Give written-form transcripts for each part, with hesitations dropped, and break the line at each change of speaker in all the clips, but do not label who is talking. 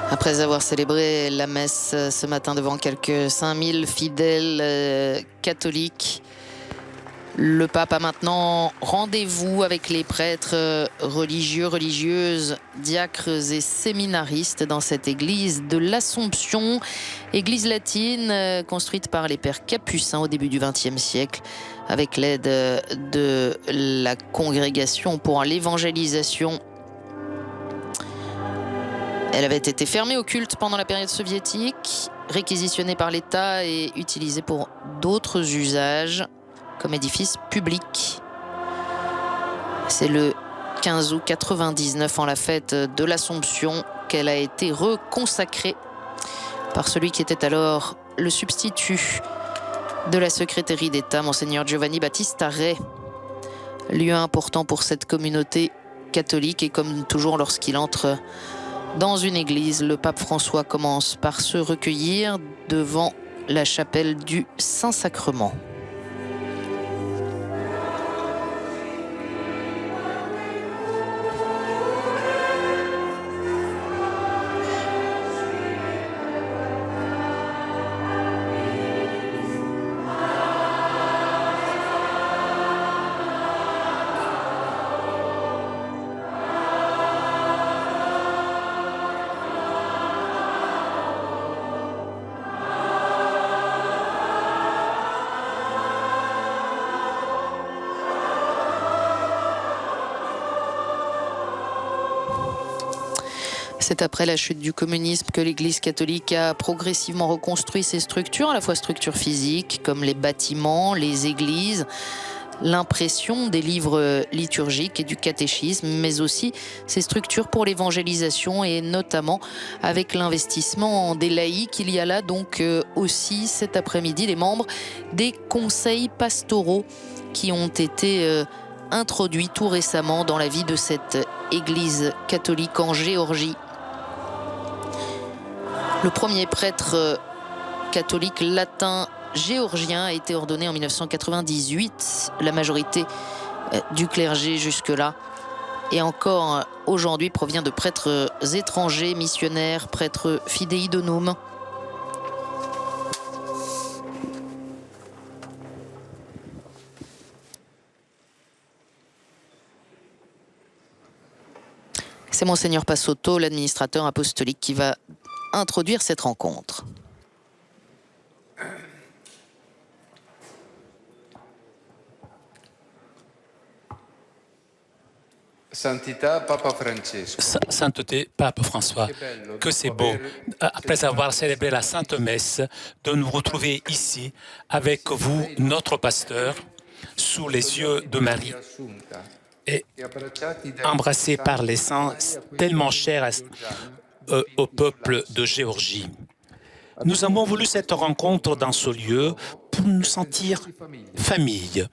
Après avoir célébré la messe ce matin devant quelques 5000 fidèles catholiques, le pape a maintenant rendez-vous avec les prêtres religieux, religieuses, diacres et séminaristes dans cette église de l'Assomption, église latine construite par les pères capucins au début du XXe siècle avec l'aide de la Congrégation pour l'évangélisation. Elle avait été fermée au culte pendant la période soviétique, réquisitionnée par l'État et utilisée pour d'autres usages, comme édifice public. C'est le 15 août 99, en la fête de l'Assomption, qu'elle a été reconsacrée par celui qui était alors le substitut de la secrétaire d'État, Monseigneur Giovanni Battista Re. Lieu important pour cette communauté catholique, et comme toujours lorsqu'il entre dans une église, le pape François commence par se recueillir devant la chapelle du Saint-Sacrement. C'est après la chute du communisme que l'Église catholique a progressivement reconstruit ses structures, à la fois structures physiques comme les bâtiments, les églises, l'impression des livres liturgiques et du catéchisme, mais aussi ces structures pour l'évangélisation, et notamment avec l'investissement des laïcs. Il y a là donc aussi cet après-midi les membres des conseils pastoraux qui ont été introduits tout récemment dans la vie de cette église catholique en Géorgie. Le premier prêtre catholique latin géorgien a été ordonné en 1998. La majorité du clergé jusque-là et encore aujourd'hui provient de prêtres étrangers, missionnaires, prêtres fidei donum. C'est Monseigneur Passotto, l'administrateur apostolique, qui va introduire cette rencontre.
Sainteté, Pape François, que c'est beau, après avoir célébré la Sainte Messe, de nous retrouver ici avec vous, notre pasteur, sous les yeux de Marie, et embrassé par les saints tellement chers au peuple de Géorgie. Nous avons voulu cette rencontre dans ce lieu pour nous sentir famille,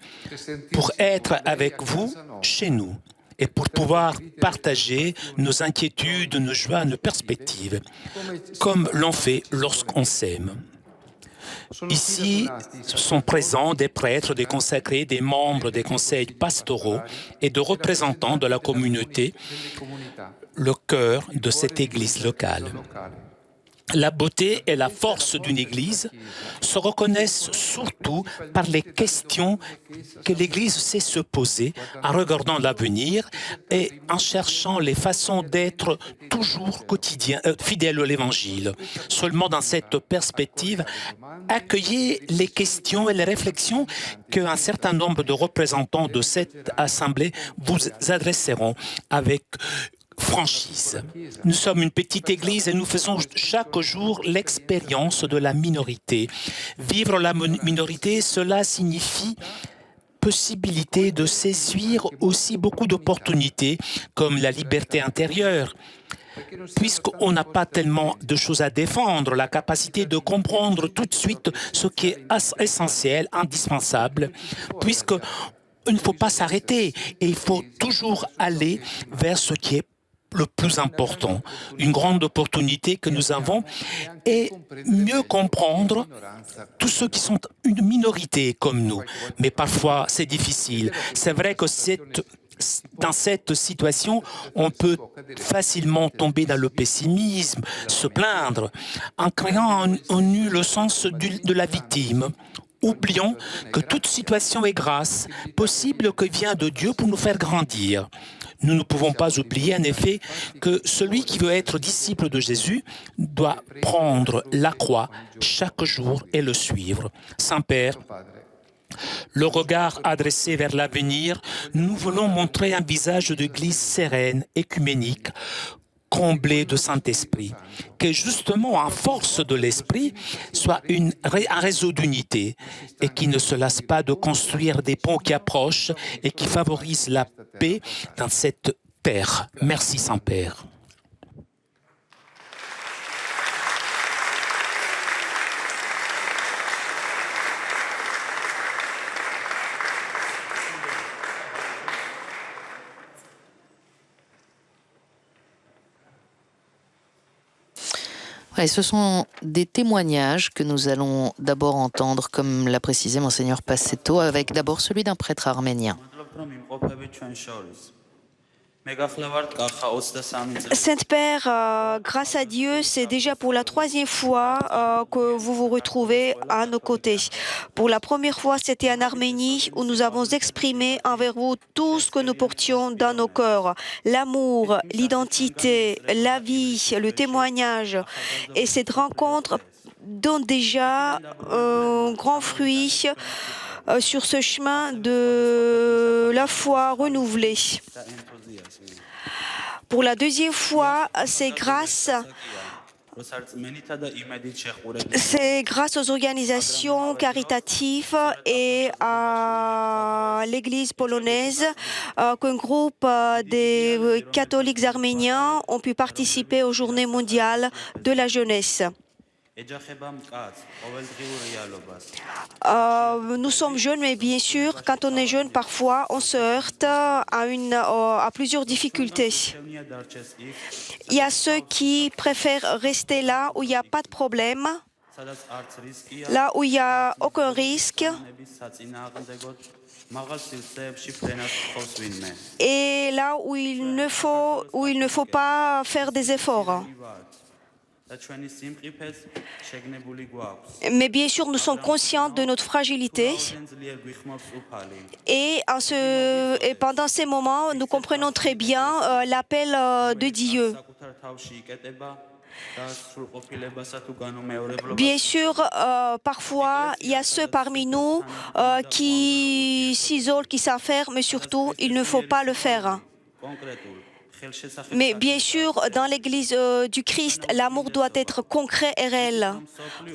pour être avec vous chez nous et pour pouvoir partager nos inquiétudes, nos joies, nos perspectives, comme l'on fait lorsqu'on s'aime. Ici sont présents des prêtres, des consacrés, des membres des conseils pastoraux et de représentants de la communauté, le cœur de cette église locale. La beauté et la force d'une église se reconnaissent surtout par les questions que l'église sait se poser en regardant l'avenir et en cherchant les façons d'être toujours fidèles à l'évangile. Seulement dans cette perspective, accueillez les questions et les réflexions qu'un certain nombre de représentants de cette assemblée vous adresseront avec franchise. Nous sommes une petite église et nous faisons chaque jour l'expérience de la minorité. Vivre la minorité, cela signifie possibilité de saisir aussi beaucoup d'opportunités comme la liberté intérieure. Puisqu'on n'a pas tellement de choses à défendre, la capacité de comprendre tout de suite ce qui est essentiel, indispensable, puisqu'il ne faut pas s'arrêter et il faut toujours aller vers ce qui est le plus important. Une grande opportunité que nous avons est mieux comprendre tous ceux qui sont une minorité comme nous. Mais parfois, c'est difficile. C'est vrai que cette Dans cette situation, on peut facilement tomber dans le pessimisme, se plaindre, en créant en nous le sens de la victime. Oublions que toute situation est grâce, possible que vient de Dieu pour nous faire grandir. Nous ne pouvons pas oublier en effet que celui qui veut être disciple de Jésus doit prendre la croix chaque jour et le suivre. Saint-Père, le regard adressé vers l'avenir, nous voulons montrer un visage d'église sereine, écuménique, comblé de Saint-Esprit, que justement, en force de l'Esprit, soit un réseau d'unité et qui ne se lasse pas de construire des ponts qui approchent et qui favorisent la paix dans cette terre. Merci, Saint-Père.
Ouais, ce sont des témoignages que nous allons d'abord entendre, comme l'a précisé Monseigneur Passetto, avec d'abord celui d'un prêtre arménien.
Sainte-Père, grâce à Dieu, c'est déjà pour la 3e fois que vous vous retrouvez à nos côtés. Pour la première fois, c'était en Arménie où nous avons exprimé envers vous tout ce que nous portions dans nos cœurs. L'amour, l'identité, la vie, le témoignage. Et cette rencontre donne déjà un grand fruit sur ce chemin de la foi renouvelée. Pour la 2e fois, c'est grâce aux organisations caritatives et à l'Église polonaise qu'un groupe des catholiques arméniens ont pu participer aux Journées mondiales de la jeunesse. Nous sommes jeunes, mais bien sûr, quand on est jeune, parfois, on se heurte à plusieurs difficultés. Il y a ceux qui préfèrent rester là où il n'y a pas de problème, là où il n'y a aucun risque, et là où il ne faut pas faire des efforts. Mais bien sûr, nous sommes conscients de notre fragilité et pendant ces moments, nous comprenons très bien l'appel de Dieu. Bien sûr, parfois, il y a ceux parmi nous qui s'isolent, qui s'enferment, mais surtout, il ne faut pas le faire. Mais bien sûr, dans l'Église du Christ, l'amour doit être concret et réel.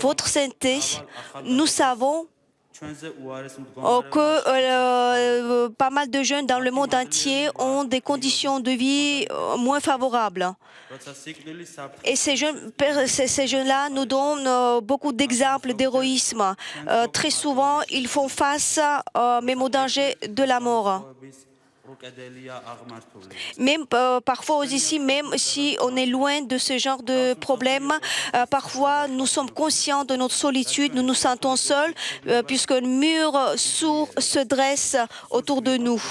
Votre sainteté, nous savons que pas mal de jeunes dans le monde entier ont des conditions de vie moins favorables. Et ces jeunes-là nous donnent beaucoup d'exemples d'héroïsme. Très souvent, ils font face même au danger de la mort. Même parfois aussi, même si on est loin de ce genre de problème, parfois nous sommes conscients de notre solitude, nous nous sentons seuls puisque un mur sourd se dresse autour de nous.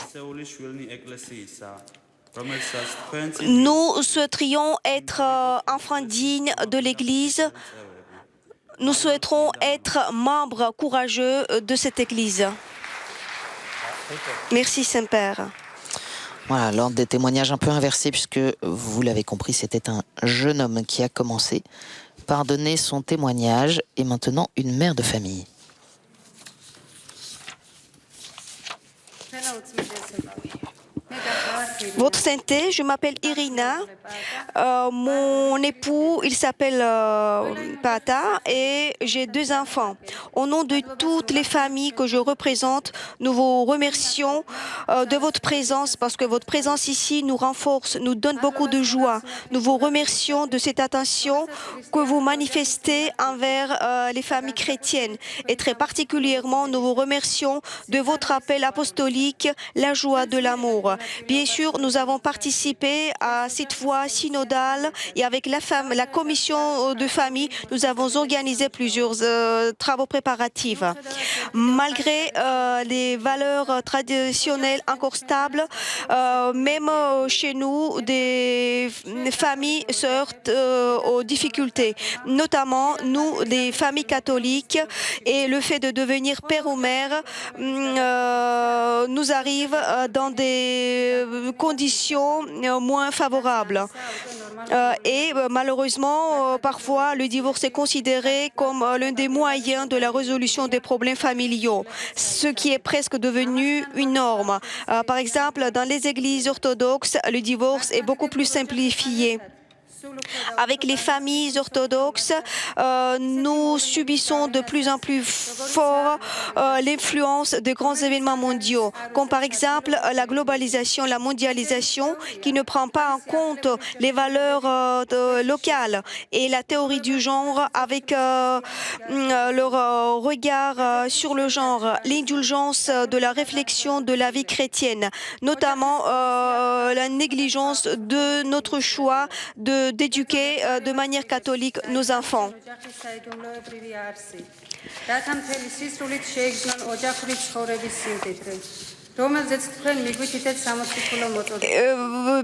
Nous souhaiterions être enfants dignes de l'Église. Nous souhaiterons être membres courageux de cette Église. Merci Saint-Père.
Voilà, l'ordre des témoignages un peu inversé, puisque vous l'avez compris, c'était un jeune homme qui a commencé par donner son témoignage, et maintenant une mère de famille.
Votre Sainteté, je m'appelle Irina. Mon époux, il s'appelle Pata et j'ai 2 enfants. Au nom de toutes les familles que je représente, nous vous remercions de votre présence parce que votre présence ici nous renforce, nous donne beaucoup de joie. Nous vous remercions de cette attention que vous manifestez envers les familles chrétiennes et très particulièrement, nous vous remercions de votre appel apostolique, la joie de l'amour. Bien sûr, sûr, nous avons participé à cette voie synodale et avec la commission de famille, nous avons organisé plusieurs travaux préparatifs. Malgré les valeurs traditionnelles encore stables, même chez nous, des familles se heurtent aux difficultés, notamment nous, des familles catholiques, et le fait de devenir père ou mère nous arrive dans des conditions moins favorables. Et malheureusement, parfois, le divorce est considéré comme l'un des moyens de la résolution des problèmes familiaux, ce qui est presque devenu une norme. Par exemple, dans les églises orthodoxes, le divorce est beaucoup plus simplifié. Avec les familles orthodoxes, nous subissons de plus en plus fort l'influence de grands événements mondiaux, comme par exemple la globalisation, la mondialisation, qui ne prend pas en compte les valeurs locales, et la théorie du genre avec leur regard sur le genre, l'indulgence de la réflexion de la vie chrétienne, notamment la négligence de notre choix d'éduquer de manière catholique nos enfants.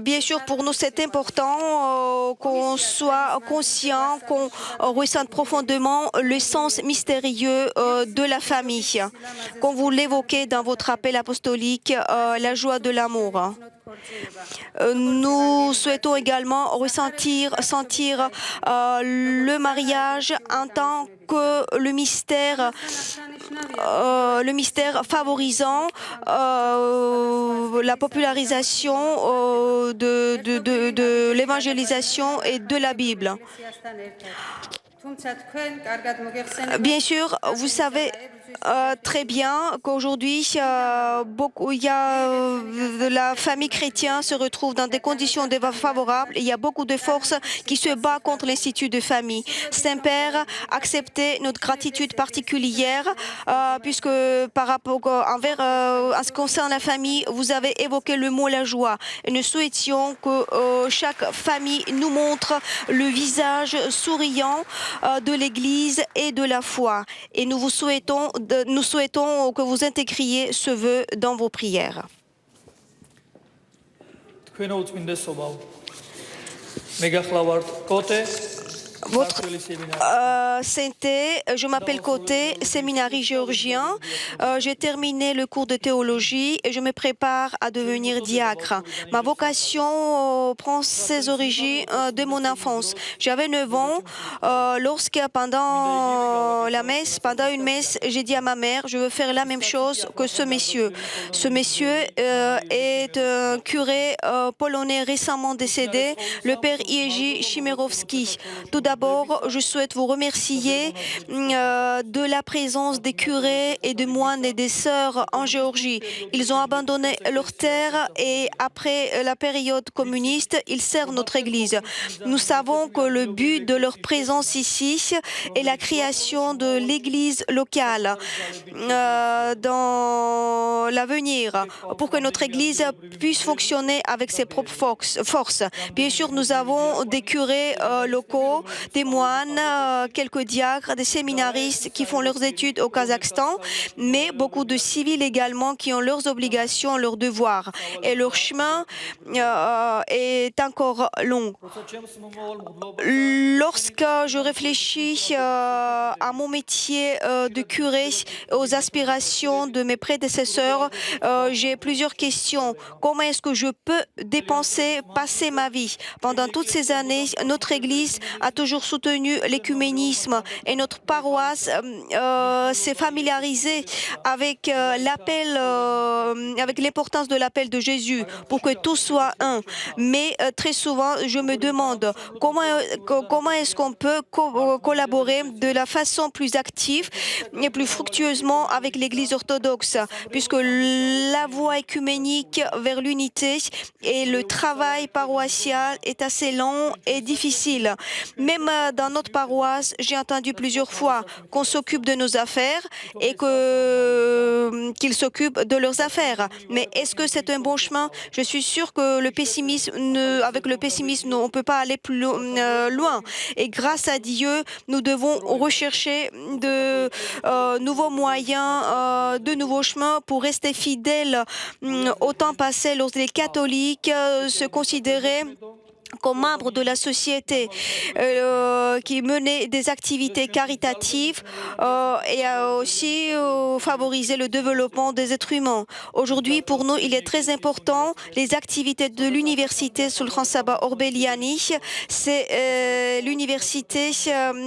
Bien sûr, pour nous, c'est important qu'on soit conscient, qu'on ressente profondément le sens mystérieux de la famille. Comme vous l'évoquez dans votre appel apostolique, la joie de l'amour. Nous souhaitons également sentir le mariage en tant que le mystère favorisant la popularisation de l'évangélisation et de la Bible. Bien sûr, vous savez très bien qu'aujourd'hui, la famille chrétienne se retrouve dans des conditions défavorables. Il y a beaucoup de forces qui se battent contre l'institut de famille. Saint-Père, acceptez notre gratitude particulière puisque par rapport en ce qui concerne la famille, vous avez évoqué le mot la joie. Et nous souhaitions que chaque famille nous montre le visage souriant de l'Église et de la foi. Et nous souhaitons que vous intégriez ce vœu dans vos prières. Votre sainteté, je m'appelle Côté, séminari géorgien. J'ai terminé le cours de théologie et je me prépare à devenir diacre. Ma vocation prend ses origines de mon enfance. J'avais 9 ans lorsque pendant une messe, j'ai dit à ma mère, je veux faire la même chose que ce monsieur. Ce monsieur est un curé polonais récemment décédé, le père Jerzy Chmielowski. Tout d'abord, je souhaite vous remercier de la présence des curés et des moines et des sœurs en Géorgie. Ils ont abandonné leurs terres et après la période communiste, ils servent notre Église. Nous savons que le but de leur présence ici est la création de l'Église locale dans l'avenir pour que notre Église puisse fonctionner avec ses propres forces. Bien sûr, nous avons des curés locaux, des moines, quelques diacres, des séminaristes qui font leurs études au Kazakhstan, mais beaucoup de civils également qui ont leurs obligations, leurs devoirs. Et leur chemin est encore long. Lorsque je réfléchis à mon métier de curé, aux aspirations de mes prédécesseurs, j'ai plusieurs questions. Comment est-ce que je peux passer ma vie? Pendant toutes ces années, notre Église a toujours soutenu l'écuménisme et notre paroisse s'est familiarisée avec avec l'importance de l'appel de Jésus pour que tout soit un. Mais très souvent, je me demande comment est-ce qu'on peut collaborer de la façon plus active et plus fructueusement avec l'Église orthodoxe, puisque la voie écuménique vers l'unité et le travail paroissial est assez lent et difficile. Même même dans notre paroisse, j'ai entendu plusieurs fois qu'on s'occupe de nos affaires et qu'ils s'occupent de leurs affaires. Mais est-ce que c'est un bon chemin? Je suis sûre que avec le pessimisme, on ne peut pas aller plus loin. Et grâce à Dieu, nous devons rechercher de nouveaux moyens, de nouveaux chemins pour rester fidèles au temps passé lorsque les catholiques se considéraient comme membres de la société qui menaient des activités caritatives et a aussi favorisé le développement des êtres humains. Aujourd'hui, pour nous, il est très important les activités de l'université Sultan Saba Orbeliani. C'est l'université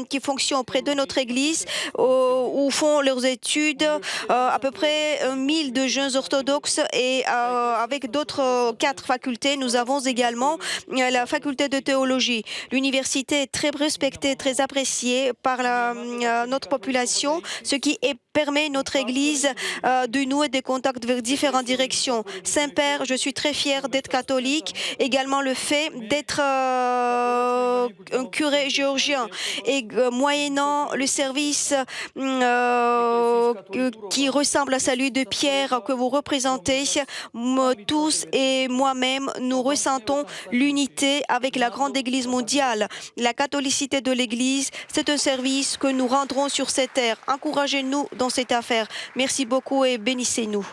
qui fonctionne auprès de notre église où font leurs études à peu près 1000 de jeunes orthodoxes et avec d'autres 4 facultés, nous avons également la faculté de théologie. L'université est très respectée, très appréciée par notre population, ce qui permet notre Église de nouer des contacts vers différentes directions. Saint-Père, je suis très fière d'être catholique, également le fait d'être un curé géorgien et moyennant le service qui ressemble à celui de Pierre que vous représentez, tous et moi-même, nous ressentons l'unité avec la grande Église mondiale. La catholicité de l'Église, c'est un service que nous rendrons sur cette terre. Encouragez-nous dans cette affaire. Merci beaucoup et bénissez-nous.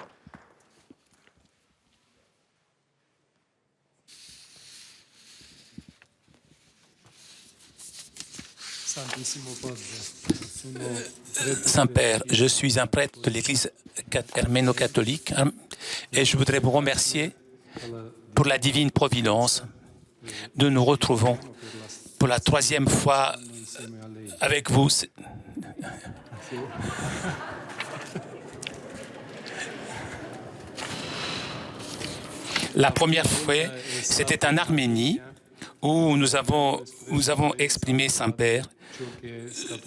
Saint-Père, je suis un prêtre de l'Église herméno-catholique et je voudrais vous remercier pour la divine providence. Nous nous retrouvons pour la 3e fois avec vous. La première fois, c'était en Arménie où nous avons exprimé, Saint-Père,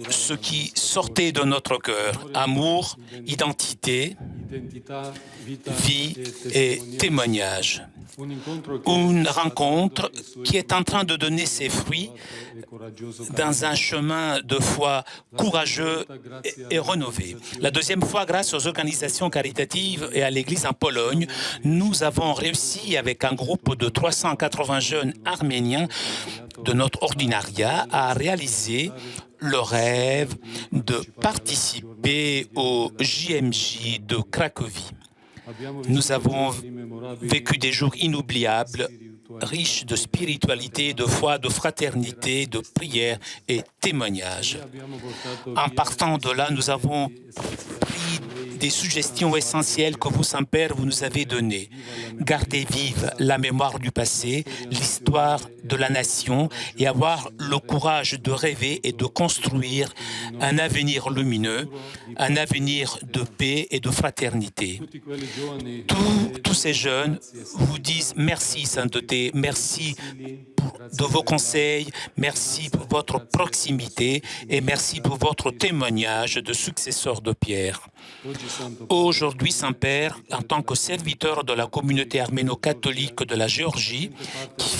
ce qui sortait de notre cœur, amour, identité, vie et témoignage. Une rencontre qui est en train de donner ses fruits dans un chemin de foi courageux et rénové. La 2e fois, grâce aux organisations caritatives et à l'Église en Pologne, nous avons réussi avec un groupe de 380 jeunes arméniens de notre ordinariat à réaliser le rêve de participer au JMJ de Cracovie. Nous avons vécu des jours inoubliables, riches de spiritualité, de foi, de fraternité, de prière et témoignages. En partant de là, nous avons pris des suggestions essentielles que vous, Saint-Père, vous nous avez données. Garder vive la mémoire du passé, l'histoire de la nation et avoir le courage de rêver et de construire un avenir lumineux, un avenir de paix et de fraternité. Tous ces jeunes vous disent merci, Sainteté, merci de vos conseils, merci pour votre proximité et merci pour votre témoignage de successeur de Pierre. Aujourd'hui, Saint-Père, en tant que serviteur de la communauté arméno-catholique de la Géorgie,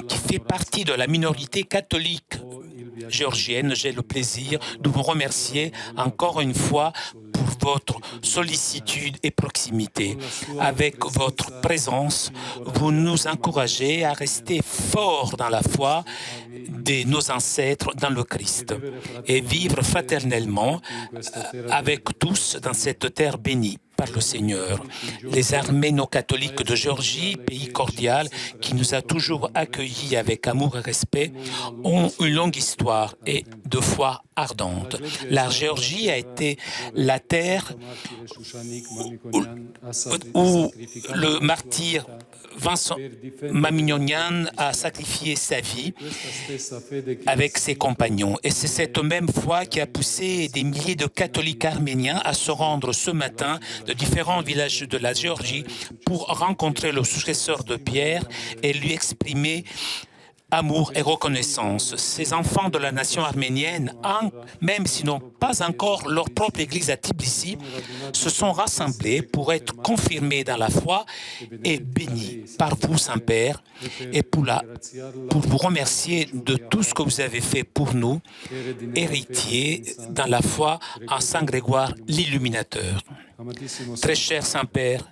qui fait partie de la minorité catholique géorgienne, j'ai le plaisir de vous remercier encore une fois pour votre sollicitude et proximité. Avec votre présence, vous nous encouragez à rester forts dans la foi de nos ancêtres dans le Christ et vivre fraternellement avec tous dans cette terre bénie par le Seigneur. Les arméno-catholiques de Géorgie, pays cordial qui nous a toujours accueillis avec amour et respect, ont une longue histoire et de foi ardente. La Géorgie a été la terre où le martyr Vincent Mamignon a sacrifié sa vie avec ses compagnons. Et c'est cette même foi qui a poussé des milliers de catholiques arméniens à se rendre ce matin de différents villages de la Géorgie pour rencontrer le successeur de Pierre et lui exprimer amour et reconnaissance. Ces enfants de la nation arménienne, même s'ils n'ont pas encore leur propre église à Tbilissi, se sont rassemblés pour être confirmés dans la foi et bénis par vous, Saint-Père, et pour vous remercier de tout ce que vous avez fait pour nous, héritiers dans la foi en Saint Grégoire l'Illuminateur. Très cher Saint-Père,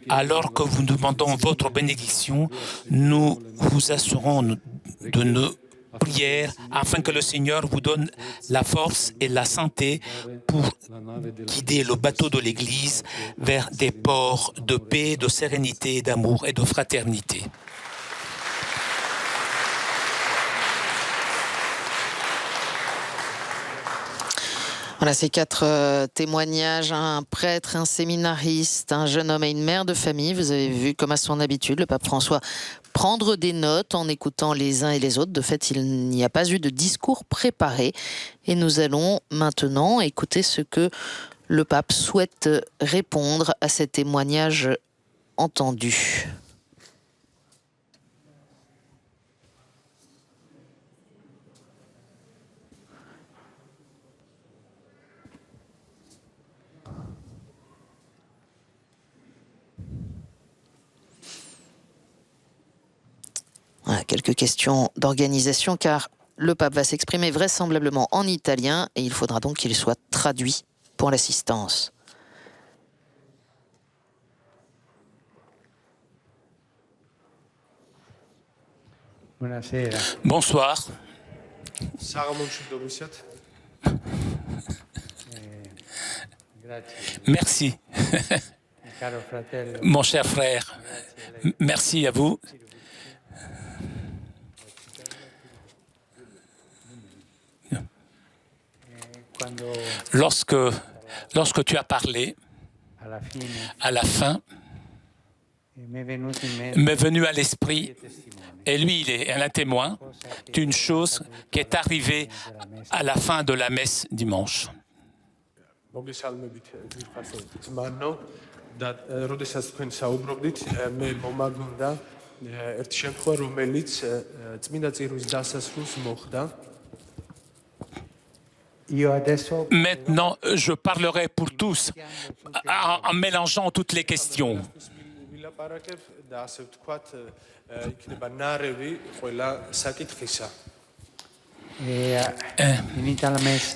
alors que vous nous demandons votre bénédiction, nous vous assurons de nos prières afin que le Seigneur vous donne la force et la santé pour guider le bateau de l'Église vers des ports de paix, de sérénité, d'amour et de fraternité.
Voilà ces 4 témoignages, un prêtre, un séminariste, un jeune homme et une mère de famille. Vous avez vu, comme à son habitude, le pape François prendre des notes en écoutant les uns et les autres. De fait, il n'y a pas eu de discours préparé. Et nous allons maintenant écouter ce que le pape souhaite répondre à ces témoignages entendus. Voilà, quelques questions d'organisation car le pape va s'exprimer vraisemblablement en italien et il faudra donc qu'il soit traduit pour l'assistance.
Bonsoir. Merci. Mon cher frère, merci à vous. Lorsque tu as parlé, à la fin, m'est venu à l'esprit, et lui il est un témoin, d'une chose qui est arrivée à la fin de la messe dimanche. Maintenant, je parlerai pour tous en mélangeant toutes les questions.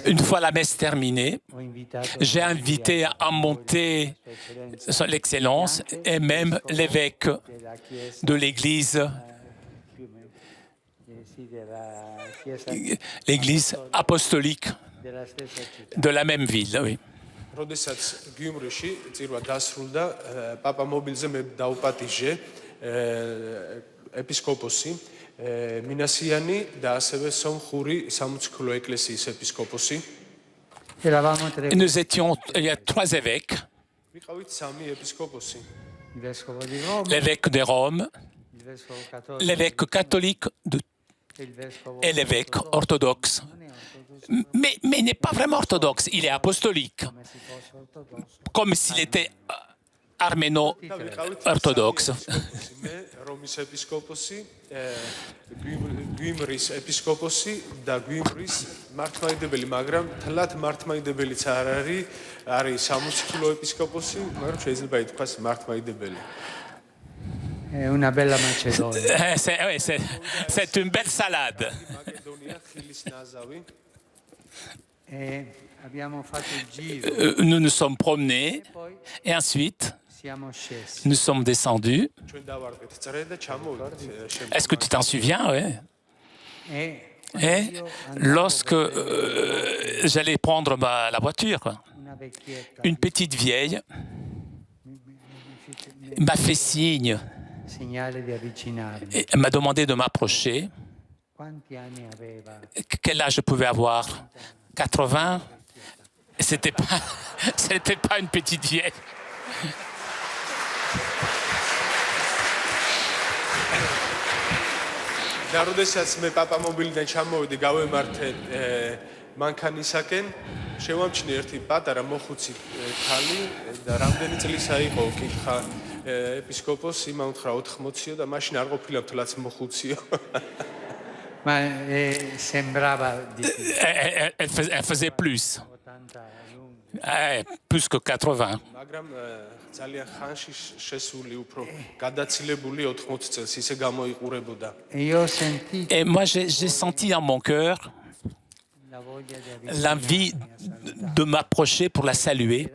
Une fois la messe terminée, j'ai invité à monter l'Excellence et même l'évêque de l'Église apostolique de la même ville, oui. Nous étions, il y a 3 évêques, l'évêque de Rome, l'évêque catholique et l'évêque orthodoxe. Mais il n'est pas vraiment orthodoxe, il est apostolique, comme s'il était arméno-orthodoxe. C'est une belle salade. Nous nous sommes promenés et ensuite nous sommes descendus. Est-ce que tu t'en souviens? Oui. Et lorsque j'allais prendre la voiture, une petite vieille m'a fait signe. Et elle m'a demandé de m'approcher. Quel âge je pouvais avoir? 80? C'était pas une petite vieille.
და როდესაც მე პაპამობილიდან ჩამოვედი გავემართე მანქანისაკენ შევამჩნი ერთი პატარა მოხუცი ქალი და რამდენი წლისა იყო კითხა ეპისკოპოსი იმაუნთხრა 80-ო და მაშინ არ ყოფილა თლაც მოხუციო.
Ma sembrava di più.
Elle faisait plus.
80 lunghi.
Plus que 80.
მაგრამ ძალიან ხანში შესული უფრო გადაცილებული 80 წელს ისე გამოიყურებოდა.
E io ho sentito
Et moi, j'ai senti dans mon cœur
la voglia di
l'envie de m'approcher pour la saluer,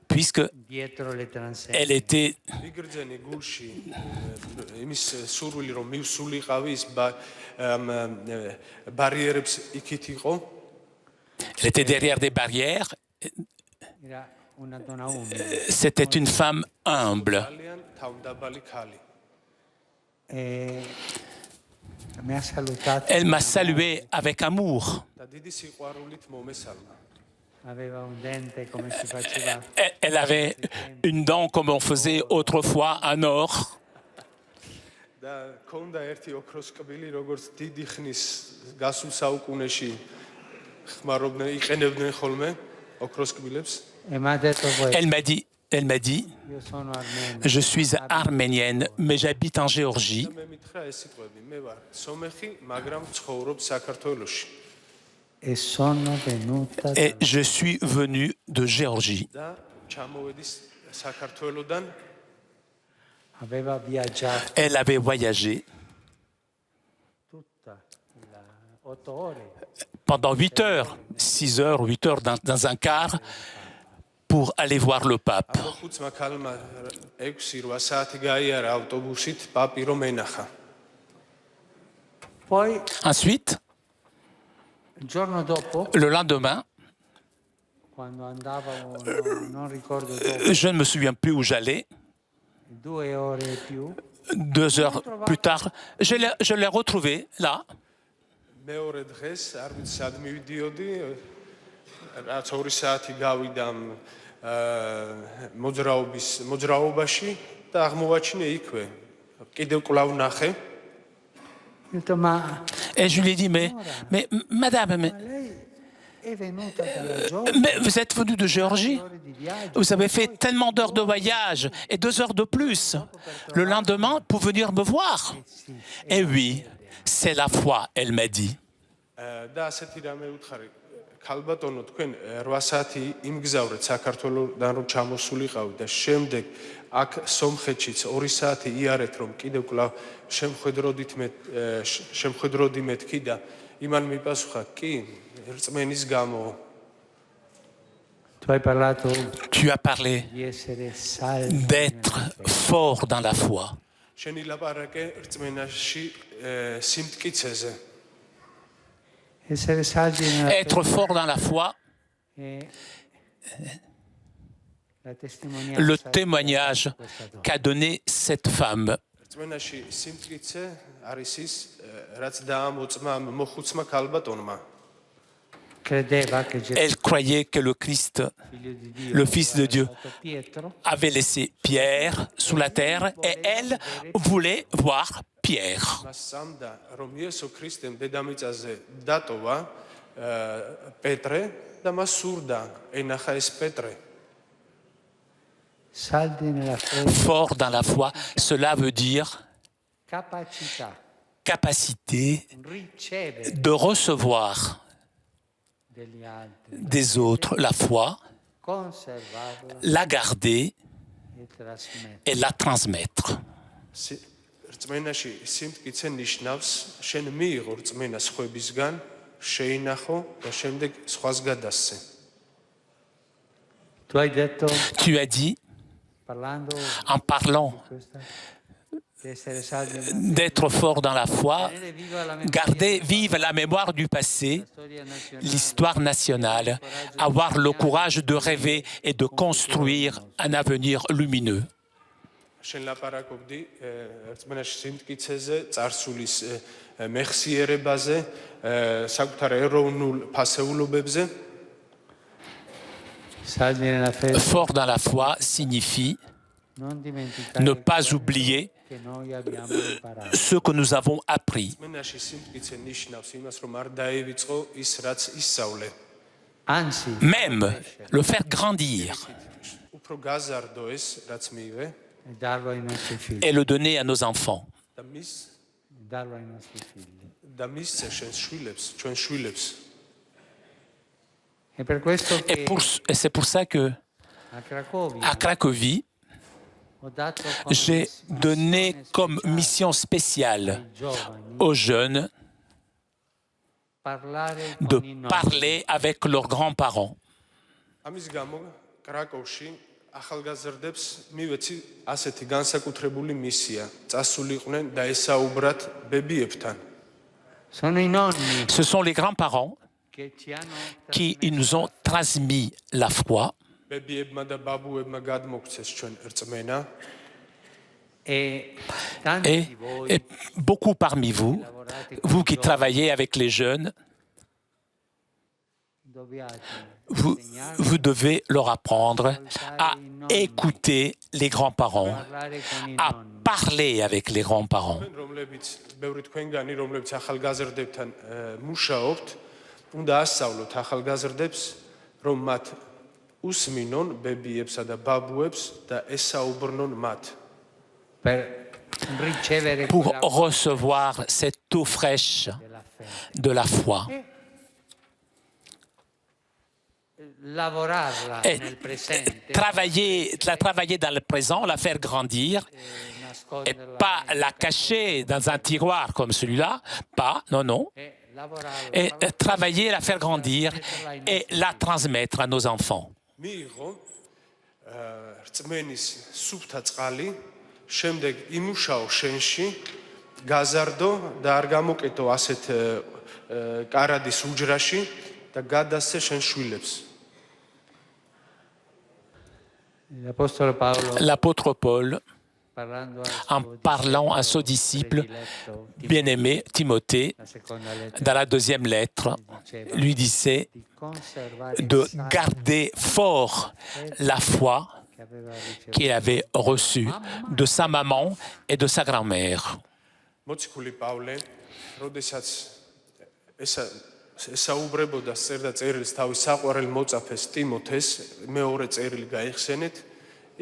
puisque
dietro le transetti.
elle était,
იგრძენი გულში იმის სურვილი რომ მივსულიყავი ის ბარიერებს იქით იყო.
elle était derrière des barrières.
Era una donna umile.
C'était une femme humble.
ძალიან თავდაბალი khali.
Mi ha salutato.
Elle m'a salué avec amour.
და დიდი სიყვარულით მომესალმა.
Aveva un dente come si faceva.
Elle avait une dent comme on faisait autrefois en or.
და ქონდა ერთი ოქროს კბილი, როგორც დიდი ხნის გასულ საუკუნეში ხმარობდნენ, იყენებდნენ ხოლმე ოქროს კბილებს.
E mi ha detto questo.
Elle m'a dit,
Io sono armeno.
je suis arménienne, mais j'habite en Géorgie.
მე მითხრა ეს სიტყვები, მე ვარ სომეხი, მაგრამ ცხოვრობ საქართველოში.
E sono venuta
Et je suis venue de Géorgie.
და ჩამოვედი საქართველოდან.
aveva viaggiato
Elle avait voyagé
tutta 8 ore
pendant 8 heures, 6 heures, 8 heures dans un car pour aller voir le pape.
ამ ხუთმა ქალმა 6-8 საათი გაიარა ავტობუსით პაპი რომ ენახა.
poi
Ensuite,
il giorno dopo
le lendemain,
quando andavo non ricordo dopo
je ne me souviens plus où j'allais.
2 ore e più
2 heures plus tard, je l'ai retrouvé là.
მეორე დღეს არ ვიცი სად მივიდიოდი, რაც 2 საათი გავიდა მოძრაობაში და აღმოვაჩინე იქვე. კიდევ კვლავ ნახე.
ho detto ma
Et je lui ai dit, mais madame,
lei è venuta dalla Georgia
mais vous êtes venue de Géorgie?
2 ore di viaggio
Vous avez fait tellement d'heures de voyage et 2 heures de plus le lendemain pour venir me voir. Et oui, c'est la foi, elle m'a dit.
და ასეთი რამე უთხარი. ქალბატონო, თქვენ 8 საათი იმგზავრეთ საქართველოსდან რომ ჩამოსულიყავით და შემდეგ აქ სომხეთშიც 2 საათი იარეთ რომ კიდევ კვლავ შემხედროდი მეთქი და იმან მიპასუხა, კი, რწმენის გამო.
tu hai parlato
Tu as parlé
di essere saldi
d'être fort dans la foi.
შენ ილაპარაკე რწმენაში სიმტკიცეზე.
essere saldi nella
Être fort dans la foi,
fede è la testimonianza
le témoignage
di questa donna.
qu'a donné cette femme.
რწმენაში სიმტკიცე არის ის, რაც დაამოწმა მოხუცმა ქალბატონმა.
Credeva che Gesù,
Elle croyait que le Christ,
figlio di Dio,
le Fils de Dieu,
aveva lasciato Pietro
avait laissé Pierre sous la terre et elle voulait voir Pierre.
მას სამდა რომ იესო ქრისტემ დედამიწაზე დატოვა პეტრე და მას სურდა ენახა ეს პეტრე.
saldi nella fede,
Fort dans la foi, cela veut dire
capacità
capacité
ricevere
de recevoir
degli altri,
des autres la foi,
conservarla
la garder
e trasmettere.
et la transmettre.
რწმენაში სიმტკიცე ნიშნავს შენ მიიღო რწმენა სხვებისგან, შეინახო და შემდეგ სხვას გადასცე.
Tu hai detto,
Tu as dit,
parlando
en parlant
di questa, di essere saldi nella
d'être fort dans la foi,
tenere viva la memoria
garder vive la mémoire du passé,
storia nazionale,
l'histoire nationale, avoir le courage de rêver et de construire un avenir lumineux.
შენ ლაპარაკობდი რწმენაში სიმტკიცეზე, წარსულის მეხსიერებაზე, საკუთარ ეროვნულ ფასეულობებზე.
saldi nella fede,
Fort dans la foi signifie
non dimenticare
ne pas oublier
che noi abbiamo imparato.
ce que nous avons appris.
რწმენაში სიმტკიცე ნიშნავს იმას, რომ არ დაივიწყო ის, რაც ისწავლე.
Anzi,
Même le faire grandir.
უფრო გაზარდო ეს, რაც მიიღე.
e darlo ai nostri figli.
et le donner à nos enfants.
და მის
Darlo ai nostri figli.
და მისცე შენს შვილებს, ჩვენ შვილებს.
E per questo che
Et c'est pour ça que
a Cracovia
à Cracovie,
ho dato come
j'ai donné
missione
comme
speciale
mission spéciale
ai giovani
aux jeunes
parlare
de
con i nonni.
parler avec leurs grands-parents.
ამის გამო კრაკოვში ახალგაზრდებს მივეცი ასეთი განსაკუთრებული მისია. წასულიყვნენ და ესაუბრათ ბებიებთან.
Sono i nonni
Ce sont les grands-parents
che ci hanno
qui nous ont transmis la foi.
ბებიებმა და ბაბუებმა გადმოგცეს ჩვენ რწმენა
e tanti
Et,
di voi
et beaucoup parmi vous,
lavorate con
vous qui
loro,
travaillez avec les jeunes,
dobbiate
vous,
insegnare
vous devez leur apprendre à écouter les grands-parents,
parlare con i
à
nonni.
parler avec les grands-parents.
რომლებიც ბევრი თქვენგანი რომლებიც ახალგაზრდებთან მუშაობთ უნდა ასწავლოთ ახალგაზრდებს რომ მათ უსმინონ ბებიებსა და ბაბუებს და ესაუბრნონ მათ
per ricevere
Pour
quella
recevoir cette eau fraîche
della fede.
de la foi.
Lavorarla
Et
nel presente
travailler dans le présent, la faire grandir,
e
et
nasconderla
pas la cacher dans un tiroir comme celui-là, pas, non,
e lavorarla
et travailler, la faire grandir et la transmettre à nos enfants.
მიიღო რწმენის სუფთა წყალი შემდეგ იმუშაო შენში გაზარდო და არ გამოკეტო ასეთ კარადის უჯრაში და გადასცე შენ შვილებს
l'apostolo Paolo
L'apôtre Paul,
parlando
en parlant à son disciple bien-aimé Timothée,
la seconda lettera
dans la deuxième lettre, lui disait
di conservare
de
salda
garder fort la foi
che aveva ricevuto
qu'il avait reçue de sa maman et de sa grand-mère.
მოციქული პავლე როდესაც ესაუბრებოდა წერდა წერილს თავის საყვარელ მოწაფეს ტიმოთეს მეორე წერილი გაიხსენეთ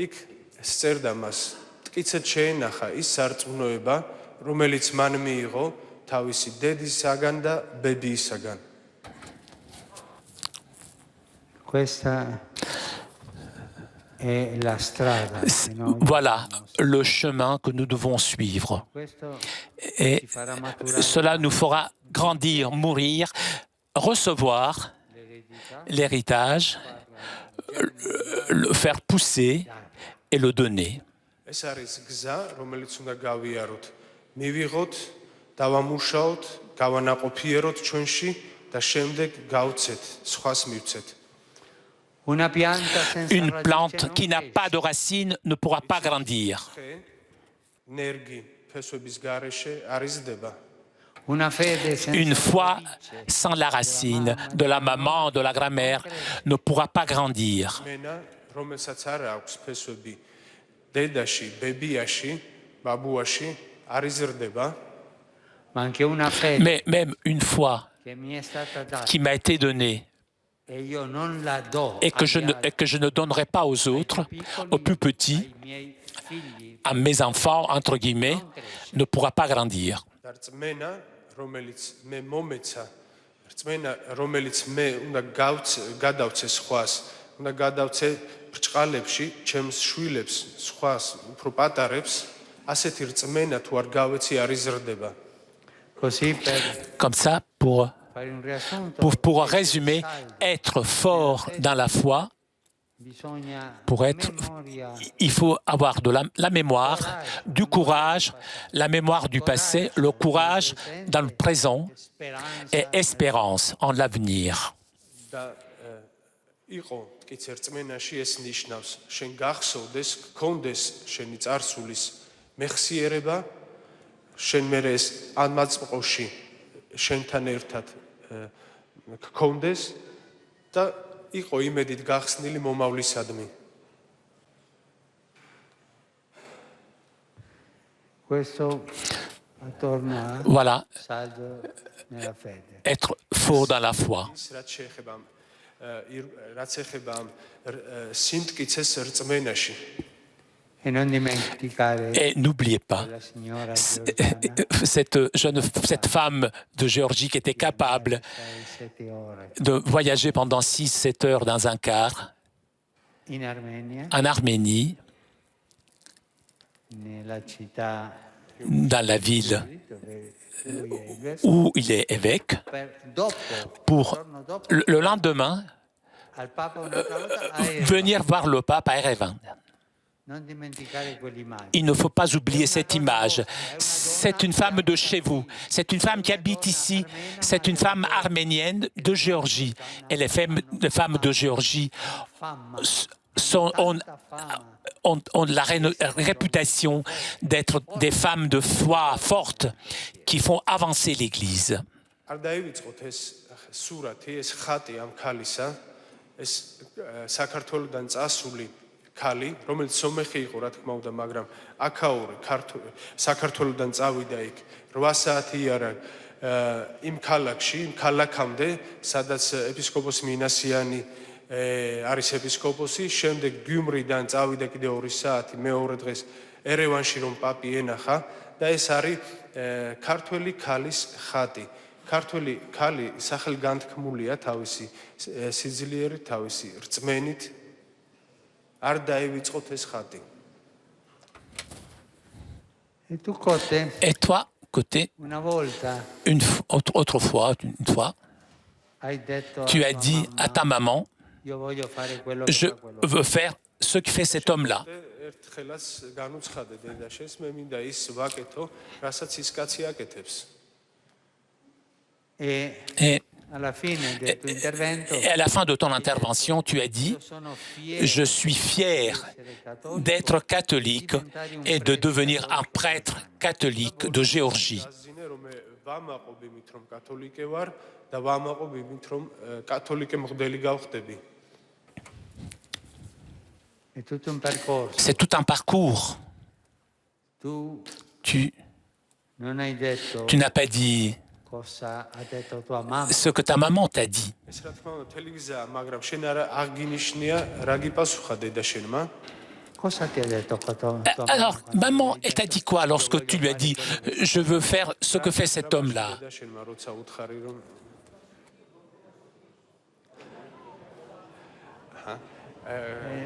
იქ წერდა მას მტკიცედ შეენახა ის სარწმუნოება რომელიც მან მიიღო თავისი დედისაგან და ბებიისაგან
questa è la strada che noi
Voilà le chemin que nous devons suivre.
questo
Et
ci farà maturare
cela nous fera grandir, mourir, recevoir
l'eredità
l'héritage, le faire pousser et le donner.
ეს არის გზა რომელიც უნდა გავიაროთ მივიღოთ დავამუშაოთ გავანაყოფიეროთ ჩვენში და შემდეგ გავცეთ სხვას მივცეთ
una pianta senza
Une
radice
plante
non
qui n'a
cresce.
pas de racines ne pourra pas grandir.
ნერგი ფესვების გარეშე არ იზრდება
Una fede senza
Une foi
radice
sans la racine de la maman, de la grand-mère, ne pourra pas grandir.
მენა რომელსაც არ აქვს ფესვები დედაში ბებიაში ბაბუაში არ იზრდება
ma anche una fede
Mais même une foi
che mi è stata data
qui m'a été donnée
e io non la do
et que je ne donnerai pas aux autres, aux plus petits,
ai miei figli
à mes enfants, entre guillemets, ne pourra pas grandir.
და რწმენა რომელიც მე მომეცა რწმენა რომელიც მე უნდა გადავცე სხვას უნდა გადავცე ბრჭყალებში ჩემს შვილებს სხვას უფრო პატარებს ასეთი რწმენა თუ არ გავეცი არ იზრდება
così per
Comme ça, pour
fare un riassunto
pour résumer, être fort dans la foi,
bisogna
pour être,
memoria
il faut avoir de la mémoire, du courage, la mémoire du passé, le courage dans le présent
speranza
et espérance en l'avenir.
და იყო მტკიცე რწმენაში ეს ნიშნავს შენ გახსოვდეს გქონდეს შენი წარსულის მეხსიერება შენ მერე ეს ამაწყოში შენთან ერთად გქონდეს და იყო იმედით გახსნილი მომავლისადმი
questo attorno a
Voilà,
saldo nella fede
être fort dans la foi.
ის რაც ეხება ამ სიმტკიცეს რწმენაში
Et n'oubliez pas,
la signora
cette femme de Géorgie qui était capable
7 ore
de voyager pendant 6-7 heures dans un car
in Armenia,
en Arménie,
nella città
dans la ville
dove lui è il vescovo,
où il est évêque,
dopo,
pour
il giorno dopo,
le lendemain
al Papa un'altra volta a Erevan.
venir voir le pape à Erevan.
Non dimenticare quell'immagine.
Il ne faut pas oublier cette image. C'est une femme de chez vous. C'est une femme qui habite ici. C'est une femme arménienne de Géorgie. Et les femmes de Géorgie
Fama,
ont
tanta fama.
la réputation d'être des femmes de foi fortes qui font avancer l'Église.
არ დაივიწყოთ ეს სურათი, ეს ხატი ამ ქალისა, ეს საქართველოსდან წასული ქალი, რომელიც სომეხი იყო, რა თქმა უნდა, მაგრამ აქაური საქართველოსდან წავიდა იქ 8 საათი იარა იმ ქალაქში, იმ ქალაქამდე, სადაც ეპისკოპოსი მინასიანი არის ეპისკოპოსი, შემდეგ გიუმრიდან წავიდა კიდე 2 საათი, მეორე დღეს ერევანში რომ პაპი ენახა და ეს არის ქართველი ქალის ხატი. ქართველი ქალი სახელგანთქმულია თავისი სიძლიერით, თავისი რწმენით. არ დაივიწყოთ ეს ხატი.
E tu, Cote,
Et toi, côté,
una volta
autrefois, une fois,
hai detto
tu
a
as
tua
dit
mamma,
à ta maman,
io voglio fare quello che
je
fa quello.
veux faire ce que fait cet homme-là.
ერთხელაც განუცხადე დედაშენს, მე მინდა ის ვაკეთო, რასაც ის კაცი აკეთებს.
Et
Alla fine del tuo intervento,
à la fin de ton intervention, tu as dit,
io sono fiero
je suis fier d'être catholique et de devenir un prêtre catholique de Géorgie.
გაზინე რომ მე ვამაყობ იმით რომ კათოლიკე ვარ და ვამაყობ იმით რომ კათოლიკე მღვდელი გავხდები.
è tutto un percorso.
C'est tout un parcours.
Tu
Tu
non hai detto
n'as pas dit
cosa ha detto tua mamma.
ce que ta maman t'a dit.
ეს რა თქმა უნდა თელევიზია, მაგრამ შენ არ აღგინიშნია რა გიპასუხა დედაშენმა.
Cosa ti ha detto tua
Alors,
mamma?
maman, elle t'a dit quoi lorsque tu lui as dit « Je veux faire ce que fait cet homme-là
დედაშენმა როცა უთხარი რომ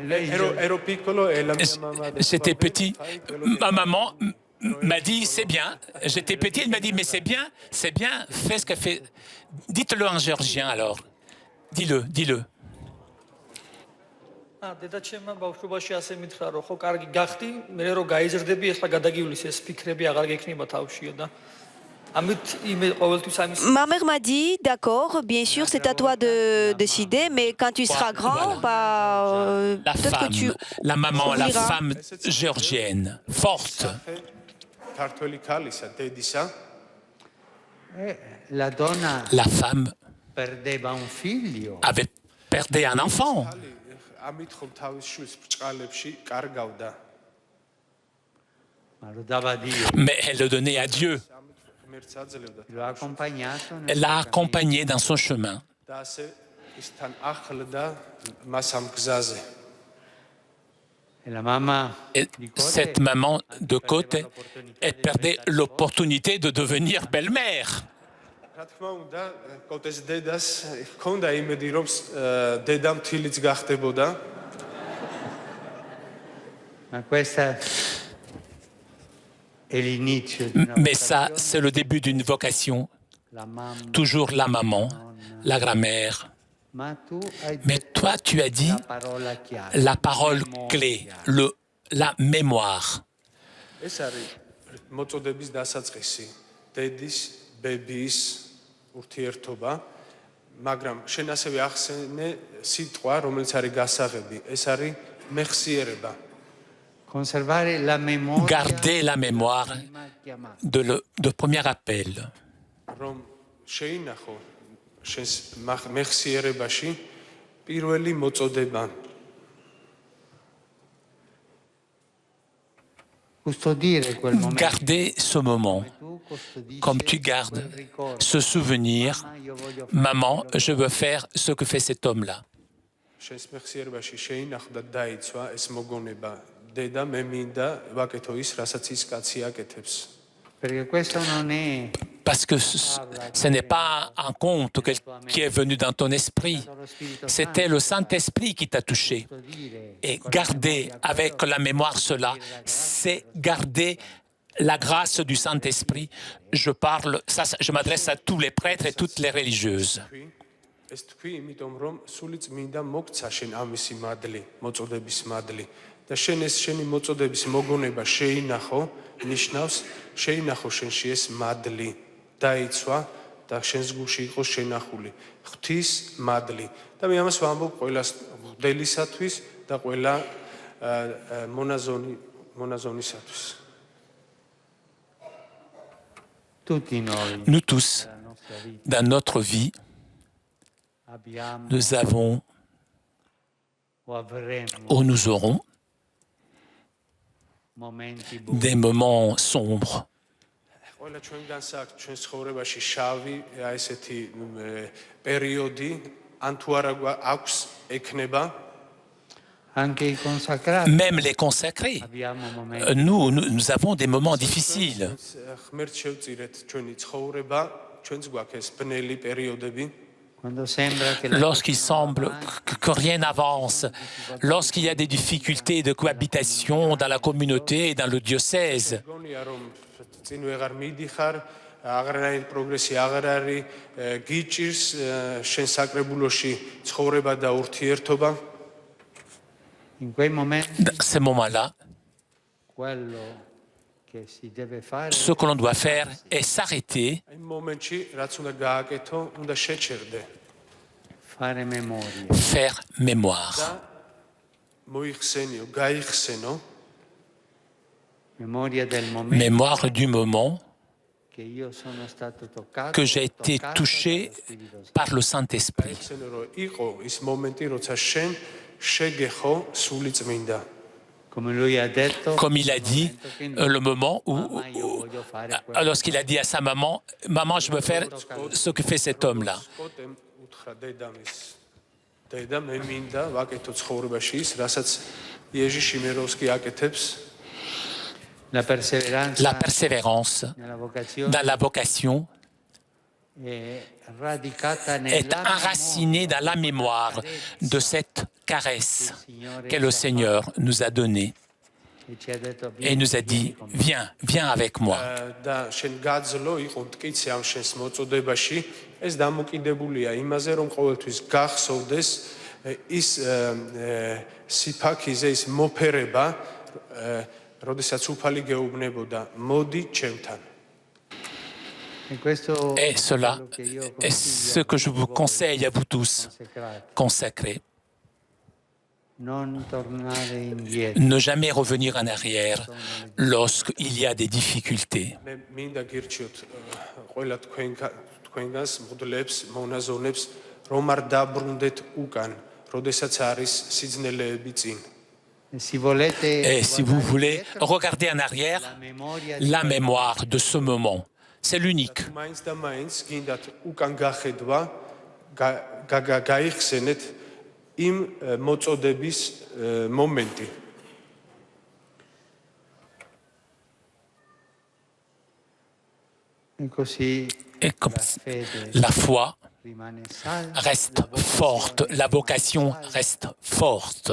Lei
ero piccolo e la mia mamma ha detto,
J'étais
"Va bene,
petit.
fai quello che
Ma maman m'a dit c'est bien. J'étais petit, elle m'a dit mais c'est bien, fais ce qu'elle fait. Dites-le en géorgien alors. Dis-le.
დედაჩემმა ბავშვობაში ასე მითხრა რომ ხო კარგი გახდი, მე რო გაიზრდები, ახლა გადაგივლის ეს ფიქრები აღარ გექნება თავშიო და ამით იმე ყოველთვის ამის
Ma mère m'a dit, d'accord, bien sûr, c'est à toi de décider, mais quand tu seras grand,
La
peut-être que tu...
femme, la maman, la
ouvriras.
femme géorgienne, forte.
ქართველი ქალისა, დედისა,
La donna
La femme
perdeva un figlio.
avait perdu un enfant.
ამით ხომ თავის შვილს ბრჭყალებში კარგავდა.
Ma lo dava a Dio.
Mais elle le donnait à Dieu.
ამით ღმერთს აძლევდა
Lo ha accompagnato nel
Elle l'a accompagné dans son chemin.
და ასე ისთან ახლდა მას ამ გზაზე.
E la mamma
Et
di Cote
cette maman de côté, elle perdait l'opportunité de devenir belle-mère.
რა თქმა უნდა, კოტეს დედას ჰქონდა იმედი, რომ დედა მთილიც გახდებოდა.
Ma questa è l'inizio di una
Mais ça,
vocazione.
c'est le début d'une vocation.
La mamma.
Toujours la maman, la grand-mère.
Ma tu hai
Mais
detto
toi, tu as dit
la parola chiave.
la parole
Memoria.
clé, la mémoire.
ეს არის მოწოდების დასაწყისი, დედის, ბებიის ურთიერთობა, მაგრამ შენ ასევე ახსენე სიტყვა, რომელიც არის გასაღები, ეს არის მეხსიერება.
Conservare la memoria
Garder la mémoire
prima chiamata.
de premier appel.
რომ შეინახო შენს მეხსიერებაში პირველი მოწოდება.
Custodire quel momento.
Garder ce moment,
Tu custodisci
comme tu gardes
quel ricordo.
ce souvenir.
Mamma, io voglio fare
Maman, je veux faire ce que fait cet homme-là.
შენს მეხსიერებაში შეინახო და დაიცვა ეს მოგონება დედა მე მინდა ვაკეთო ის, რასაც ის კაცი აკეთებს.
Perché questo non è
Parce que ce n'est pas un conte qui est venu dans ton esprit.
lo Spirito
C'était le Saint-Esprit qui t'a touché.
Santo dire
Et garder avec la mémoire cela, c'est garder la grâce du Saint-Esprit. Je m'adresse à tous les prêtres et toutes les religieuses.
ეს თქვი, იმიტომ რომ სული წმინდა მოგცა შენ ამისი მადლი, მოწოდების მადლი და შენ ეს შენი მოწოდების მოგონება შეინახო, ნიშნავს შეინახო შენში ეს მადლი, დაიცვა და შენს გულში იყოს შენახული ღვთის მადლი. და მე ამას ვამბობ ყველა მღვდელისათვის და ყველა მონაზონისათვის.
tutti noi
Nous tous,
nella nostra vita
dans notre vie,
abbiamo
nous avons
o avremo
ou nous aurons
momenti bui.
des moments sombres.
ყველა ჩვენგანს აქვს ჩვენ ცხოვრებაში შავი ესეთი პერიოდი, ან თუ არა აქვს ექნება.
Anche i consacrati
Même les consacrés,
abbiamo momenti
nous avons des moments difficiles.
ღმერთ შევწირეთ ჩვენი ცხოვრება, ჩვენც გვაქვს ეს ბნელი პერიოდები.
quando sembra che la
Lorsqu'il semble que rien n'avance, lorsqu'il y a des difficultés de cohabitation dans la communauté et dans le diocèse,
გონია რომ წინ ვეღარ მიდიხარ, აღარაი პროგრესი აღარ არის, გიჭირს შენ საკრებულოში ცხოვრება და ურთიერთობა.
in quei momenti
dans ces moments-là,
quello che si deve fare
ce que l'on doit faire est s'arrêter,
იმ მომენტში რაც უნდა გააკეთო, უნდა შეჩერდე
fare memoria
faire mémoire.
და მოიხსენიო, გაიხსენო
memoria del momento
Mémoire du moment
che io sono stato toccato
que j'ai été
toccato
touché
dallo Spirito Santo.
par le Saint-Esprit.
გაიხსენო რომ იყო ის momenti, როცა შენ შეგეხო სული წმინდა.
come lui ha detto
Comme il a dit, le moment où,
Mamma, io voglio fare quello.
lorsqu'il a dit à sa maman, maman, je veux faire ce que fait cet homme-là.
სკოტემ უთხრა დედამის. დედა მე მინდა ვაკეთო ცხოვრებაში ის, რასაც იეჟი შიმეროვსკი აკეთებს.
la perseveranza
La persévérance
nella vocazione
dans la vocation
è radicata
est
nella
enracinée dans la mémoire de cette caresse que le Seigneur nous a donnée
e ci ha detto
et nous a dit, viens, viens avec moi.
და შენ გაძლო იყო მტკიცე ამ შენს მოწოდებაში, ეს დამოკიდებულია იმაზე, რომ ყოველთვის გახსოვდეს ის სიფაქიზე, ის მოფერება, როდესაც უფალი გეუბნებოდა, მოდი ჩემთან.
e questo
Et cela
quello che io
est ce que je vous conseille à vous tous,
consecrati.
consacrés.
Non tornare indietro.
Ne jamais revenir en arrière lorsqu'il y a des difficultés.
მე მინდა გირჩიოთ ყველა თქვენგანს მღვდლებს, მონაზონებს, რომ არ დაბრუნდეთ უკან, როდესაც არის სიძნელეები წინ.
E si volete
Et si vous
guardare
voulez
indietro,
regarder en arrière,
la memoria di
la mémoire de ce moment, c'est l'unique.
მაინც და მაინც გინდათ უკან გახედვა, გაიხსენეთ იმ მოწოდების მომენტი.
e così
Et comme
la fede
la foi
rimane salda,
reste forte, la vocation reste forte.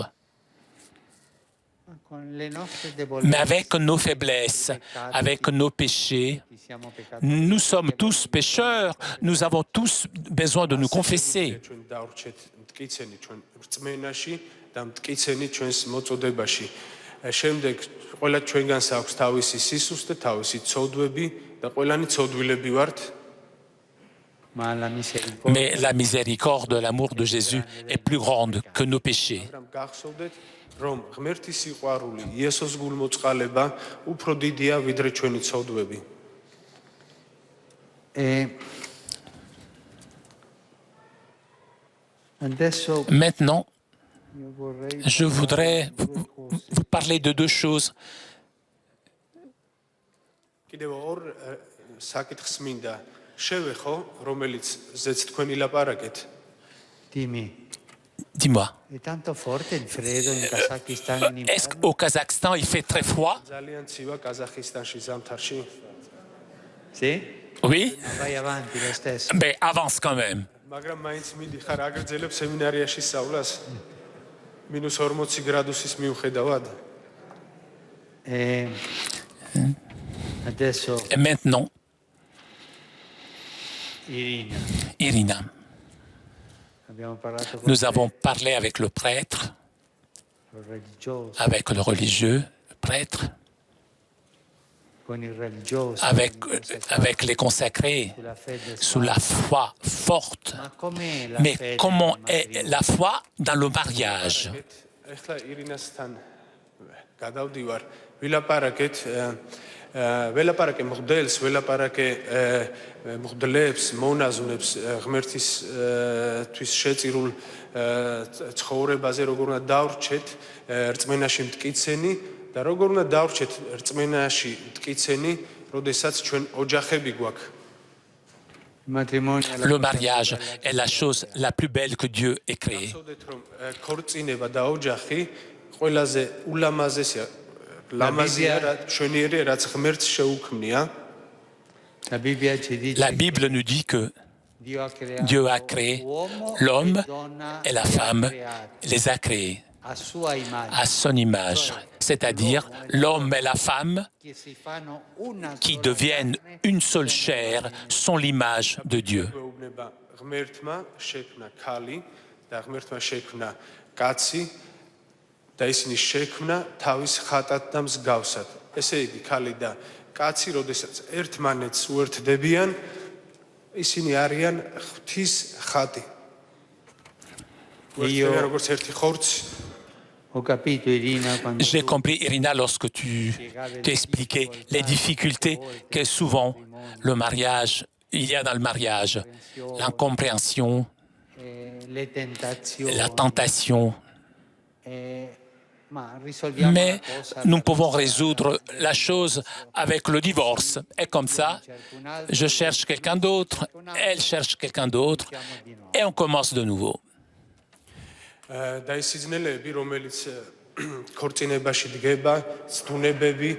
con le nostre
Mais
debolezze.
avec nos faiblesses, avec nos péchés,
Ci siamo peccati.
nous sommes tous pécheurs, nous avons tous besoin de nous confesser.
ჩვენ დავრჩეთ მტკიცენი ჩვენ რწმენაში და მტკიცენი ჩვენს მოწოდებაში. შემდეგ ყველა ჩვენგანს აქვს თავისი სისუსტე, თავისი ცოდვები და ყველანი ცოდვილები ვართ.
Ma la misericordia
Mais la miséricorde, l'amour de Jésus est plus grande que nos péchés.
მაგრამ გახსოვდეთ, რომ ღმერთის სიყვარული, იესოს გულმოწყალება უფრო დიდია ვიდრე ჩვენი ცოდვები.
e adesso
Maintenant,
io vorrei
je voudrais vous parler de deux choses.
კიდევ ორ საკითხს მინდა შევეხო, რომელიც ზეც თქვენ ილაპარაკეთ.
dimmi
Dis-moi,
È tanto forte il freddo in Kazakistan in
est-ce
inverno?
qu'au Kazakhstan, il fait très froid?
ძალიან ცივა კაზახისტანში ზამთარში.
Sì?
Oui,
Ma vai avanti lo stesso.
mais avance quand même.
მაგრამ მაინც მიდიხარ აგრძელებ სემინარიაში სწავლას -40 გრადუსის მიუხედავად.
E adesso
Et maintenant,
Irina,
Irina,
abbiamo parlato con
nous avons parlé avec le prêtre,
il religioso,
avec le religieux, le prêtre,
con il religioso,
avec,
con il consacrato,
avec les consacrés,
sulla fede
sous la foi forte.
Ma com'è la
Mais
fede
comment
nel
est
matrimonio?
la foi dans le mariage?
ეხლა ირინასთან გადავდივარ. ველაპარაკე მღვდელს, ველაპარაკე მღვდლებს, მონაზვნებს ღმერთისთვის შეწირულ ცხოვრებაზე, როგორ უნდა დავრჩეთ რწმენაში მტკიცენი და როგორ უნდა დავრჩეთ რწმენაში მტკიცენი, როდესაც ჩვენ ოჯახები გვაქვს.
Il matrimonio è la
Le
cosa
mariage
più bella che
est la chose la plus belle que Dieu ait créée.
გახსოვდეთ რომ ქორწინება და ოჯახი ყველაზე ულამაზესია, ლამაზია, ჩვენიერი, რაც ღმერთს შეუქმნია.
La Bibbia ci dice
La Bible nous dit que Dieu a créé l'homme et la femme, les a créés
a sua immagine,
à son image, c'est-à-dire l'homme et la femme
che si fanno una
qui
sola
deviennent
carne,
une seule chair sont l'image de Dieu.
გვეუბნება ღმერთმა შექმნა ქალი და ღმერთმა შექმნა კაცი და ისინი შექმნა თავის ხატად და მსგავსად. ესე იგი ქალი და კაცი, როდესაც ერთმანეთს უერთდებიან, ისინი არიან ღვთის ხატი. უერთდებიან როგორც ერთი ხორცი.
Ho capito Irina quando
J'ai
tu
compris, Irina, lorsque tu expliquais les difficultés que souvent le mariage, il y a dans le mariage, l'incompréhension,
le tentazioni,
la tentation.
ma risolviamo
Mais
la cosa
nous pouvons résoudre la chose avec le divorce. Et comme ça, je cherche quelqu'un d'autre, elle cherche quelqu'un d'autre, et on commence de nouveau.
და ის სიძნელეები, რომელიც ქორწინებაში დგება, ცდუნებები,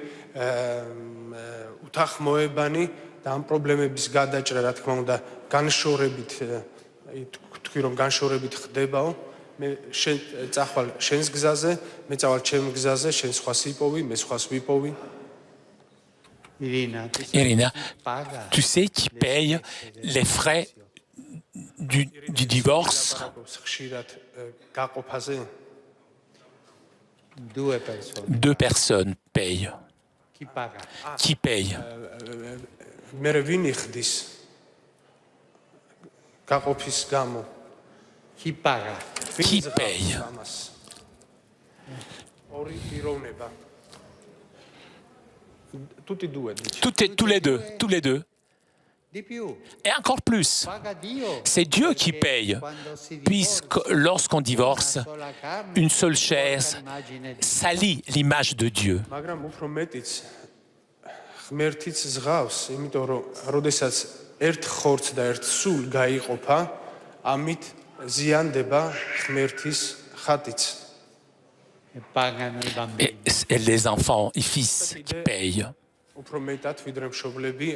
უთანხმოებანი და ამ პრობლემების გადაჭრა, რა თქმა უნდა, განშორებით, თქვი რომ განშორებით ხდებაო, მე შენ წახვალ შენს გზაზე, მე წავალ ჩემს გზაზე, შენ სხვას იპოვი, მე სხვას ვიპოვი.
Irina, tu sais qui paye les frais du divorce?
ხშირად გაყოფაზე
Deux personnes payent.
Chi paga?
Qui paye?
მე ვინ იხდის გაყოფის გამო?
Chi paga?
Qui paye?
ორი პიროვნება. Tutti due.
Tous les deux.
Di più.
Et encore plus.
Paga Dio.
C'est Dieu qui paye,
Quando si
puisque lorsqu'on divorce,
divorcia, sola carne,
une seule chair
l'immagine di
salit l'image de Dieu.
მაგრამ უფრო მეტიც ღმერთიც ზღავს, იმიტომ რომ როდესაც ერთ ხორცს და ერთ სულ გაიყოფა, ამით ზიანდება ღმერთის ხატიც.
e pagano i bambini.
Et les enfants, les fils qui payent.
უფრო მეტად ვიდრე მშობლები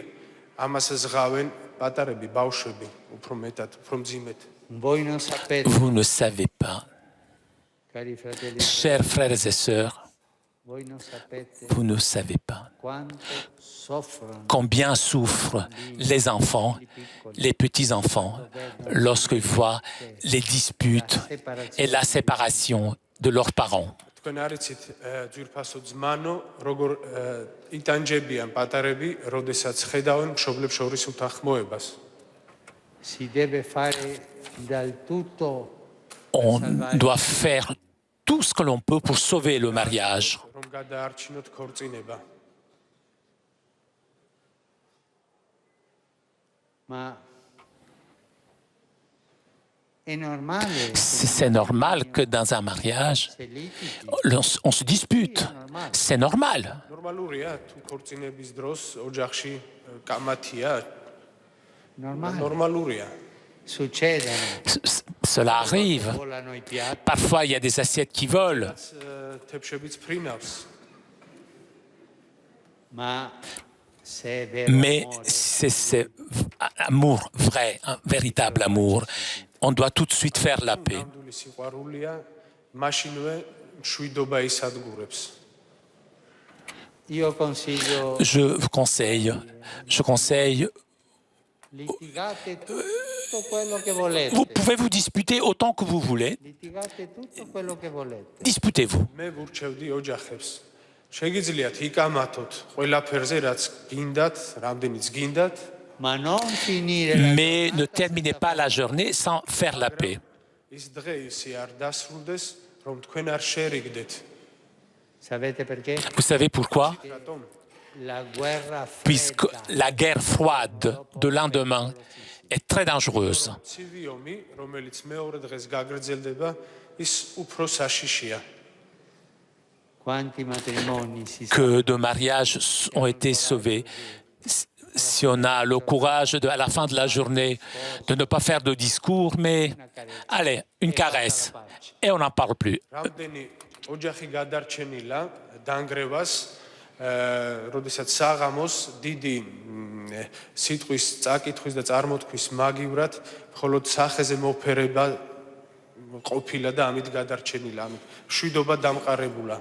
ამას ზღავენ პატარები, ბავშვები, უფრო მეტად, უფრო მძიმედ.
Voi non sapete,
Vous ne savez pas,
cari fratelli,
chers frères et sœurs,
voi non sapete
vous ne savez pas
quanto soffrono
combien souffrent les enfants, les petits-enfants, lorsqu'ils voient les disputes et la séparation de leurs parents.
თქვენ არიცით ძვირფასო ძმანო, როგორ იტანჯებიან პატარები, როდესაც ხედავენ მშობლებს შორის უთანხმოებას.
si deve fare dal tutto
On doit faire tout ce que l'on peut pour sauver le mariage.
რომ გადაარჩინოთ ქორწინება.
ma è normale
C'est normal que dans un mariage,
se litighi,
on se dispute. C'est normal.
ნორმალურია თუ ქორწინების დროს ოჯახში კამათია,
normale,
ნორმალურია.
succedono
Cela arrive.
volano i piatti,
Parfois, il y a des assiettes qui volent,
თებშებიც ფრინავს.
ma se è vero
mais
amore,
c'est amour vrai, un véritable amour. On doit tout de suite faire la paix.
ნამდვილი სიყვარულია, მაშინვე მშვიდობა ისადგურებს.
io consiglio
Je vous conseille,
litigate tutto quello che volete.
vous pouvez vous disputer autant que vous voulez.
Litigate tutto quello che volete.
Disputez-vous.
მე ვურჩევდი ოჯახებს. შეგიძლიათ იკამათოთ ყველაფერზე, რაც გინდათ, რამდენიც გინდათ,
Ma non finire la
Mais ne
giornata
terminez pas la journée sans faire la paix.
ის დღე ისე არ დასრულდეს, რომ თქვენ არ შერიგდეთ.
Sapete perché?
Vous savez pourquoi?
რატომ?
La guerra
Puisque
fredda
la guerre froide de lendemain est très dangereuse.
ცივი ომი, რომელიც მეორე დღეს გაგრძელდება, ის უფრო საშიშია.
quanti matrimoni si
Que de mariages ont été sauvés. Si on a le courage à la fin de la journée de ne pas faire de discours, mais allez, une caresse, et on n'en parle plus.
რამდენი ოჯახი გადარჩენილა დანგრევას, როდესაც საღამოს დიდი სიტყვის წაკითხვის და წარმოთქვის მაგივრად მხოლოდ სახეზე მოფერება ყოფილა და ამით გადარჩენილა, ამით მშვიდობა დამყარებულა.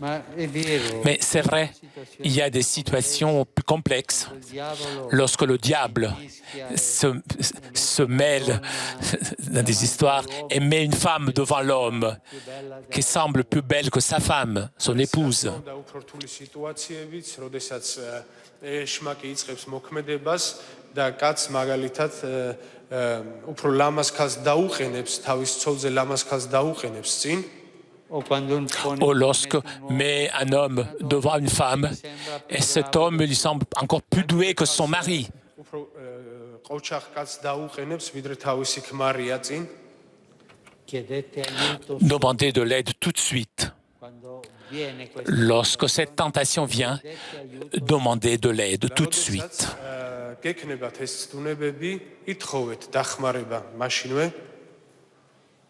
Ma è vero,
Mais c'est vrai, il y a des situations plus complexes
il diavolo
lorsque le diable se mêle dans des histoires et met une femme devant l'homme qui semble plus belle que sa femme, son épouse.
და უფრო რთული სიტუაციებიც, როდესაც ეშმაკი იწყებს მოქმედებას და კაცს მაგალითად უფრო ლამაზ ქალს დაუყენებს, თავის ცოლზე ლამაზ ქალს დაუყენებს წინ,
o quando un pone
Ou lorsque met un homme devant une femme et cet homme lui semble encore plus doué que son mari.
უფრო ყოჩახ კაცს დაუყენებს, ვიდრე თავისი ქმარია წინ.
chiedete aiuto
Demandez de l'aide tout de suite.
quando viene questo
Lorsque cette tentation vient, demandez de l'aide tout de suite.
გეკნებათ ეს ცდუნებები, ითხოვეთ დახმარება მაშინვე.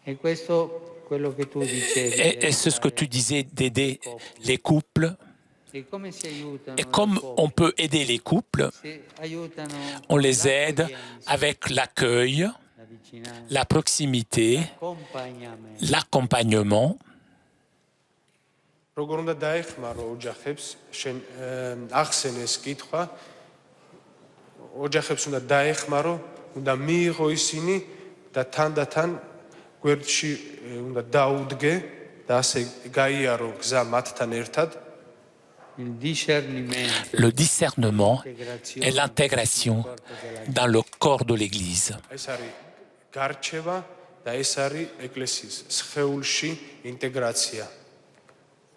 e questo quello che tu dicevi
Et c'est ce que tu disais d'aider les couples.
e come si aiutano
Et comme on peut aider les couples,
si aiutano
on les aide avec l'accueil,
la vicinanza,
la proximité,
l'accompagnamento.
l'accompagnement.
როგორ უნდა დაეხმარო ოჯახებს, შენ ახსენე ეს კითხვა, ოჯახებს უნდა დაეხმარო, უნდა მიიღო ისინი და თანდათან გვერდში უნდა დაუდგე და ასე გაიარო გზა მათთან ერთად.
Il discernimento,
Le discernement et l'intégration dans le corps de l'Église.
ეს არის გარჩევა და ეს არის ეკლესიის სხეულში ინტეგრაცია.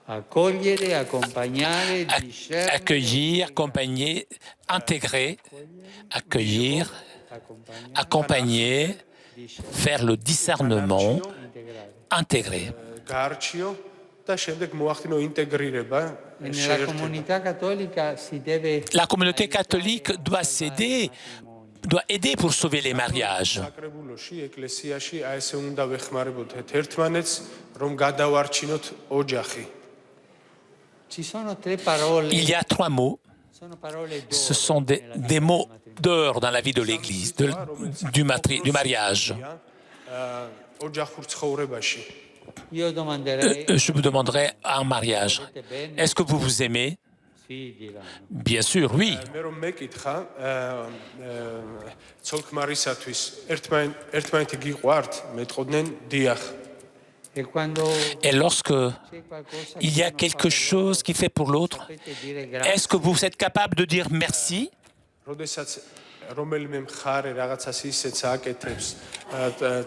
accogliere, accompagnare, discernere,
Accueillir, accompagner, intégrer, accueillir, accompagner, faire le discernement, intégrer.
გარჩიო და შემდეგ მოახდინო ინტეგრირება.
E nella comunità cattolica si deve
La communauté catholique doit s'aider, doit aider pour sauver les mariages.
საკრებულოში, ეკლესიაში აი ესე უნდა ვეხმარებოდეთ ერთმანეთს, რომ გადავარჩინოთ ოჯახი.
ci sono tre parole
Il y a trois mots,
sono parole d'oro
ce sont des mots d'or dans la vie de l'Église, du mariage.
ოჯახურ ცხოვრებაში.
io domanderei
Je vous demanderai un mariage. Est-ce que vous vous aimez?
sì diranno
Bien sûr, oui.
მე რომ მეკითხა ცოლ-ქმარისათვის ერთმანეთი გიყვართ, მეტყოდნენ დიახ.
e quando
Et lorsque
c'è qualcosa
il y a quelque chose qui fait pour l'autre,
sapete dire grazie
est-ce que vous êtes capable de dire merci?
როდესაც რომელიმე მხარე რაღაცას ისეც აკეთებს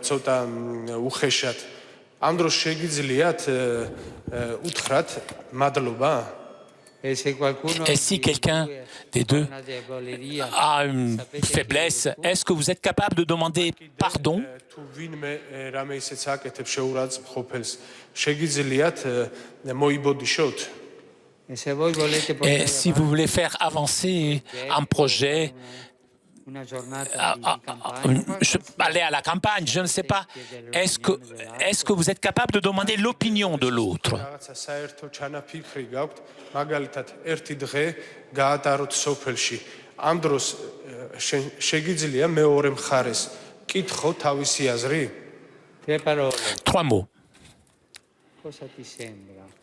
ცოტა უხეშად, ამ დროს შეგიძლიათ უთხრათ მადლობა?
e se qualcuno
Et si quelqu'un des deux
ha una deboleria
a une faiblesse, est-ce que vous êtes capable de demander pardon?
თუ ვინმე რამე ისეც აკეთებს შეურაცხ მყოფელს, შეგიძლიათ მოიბოდიშოთ?
e se voi volete
Et
portare
si vous voulez faire avancer un projet, aller à la campagne, je ne sais pas. Est-ce que vous êtes capable de demander l'opinion de l'autre?
რაღაცა საერთო ჩანაფიქრი გაქვთ, მაგალითად, ერთი დღე გაატაროთ სოფელში. ამ დროს შეგიძლია მეორე მხარეს კითხო თავისი აზრი?
Trois mots.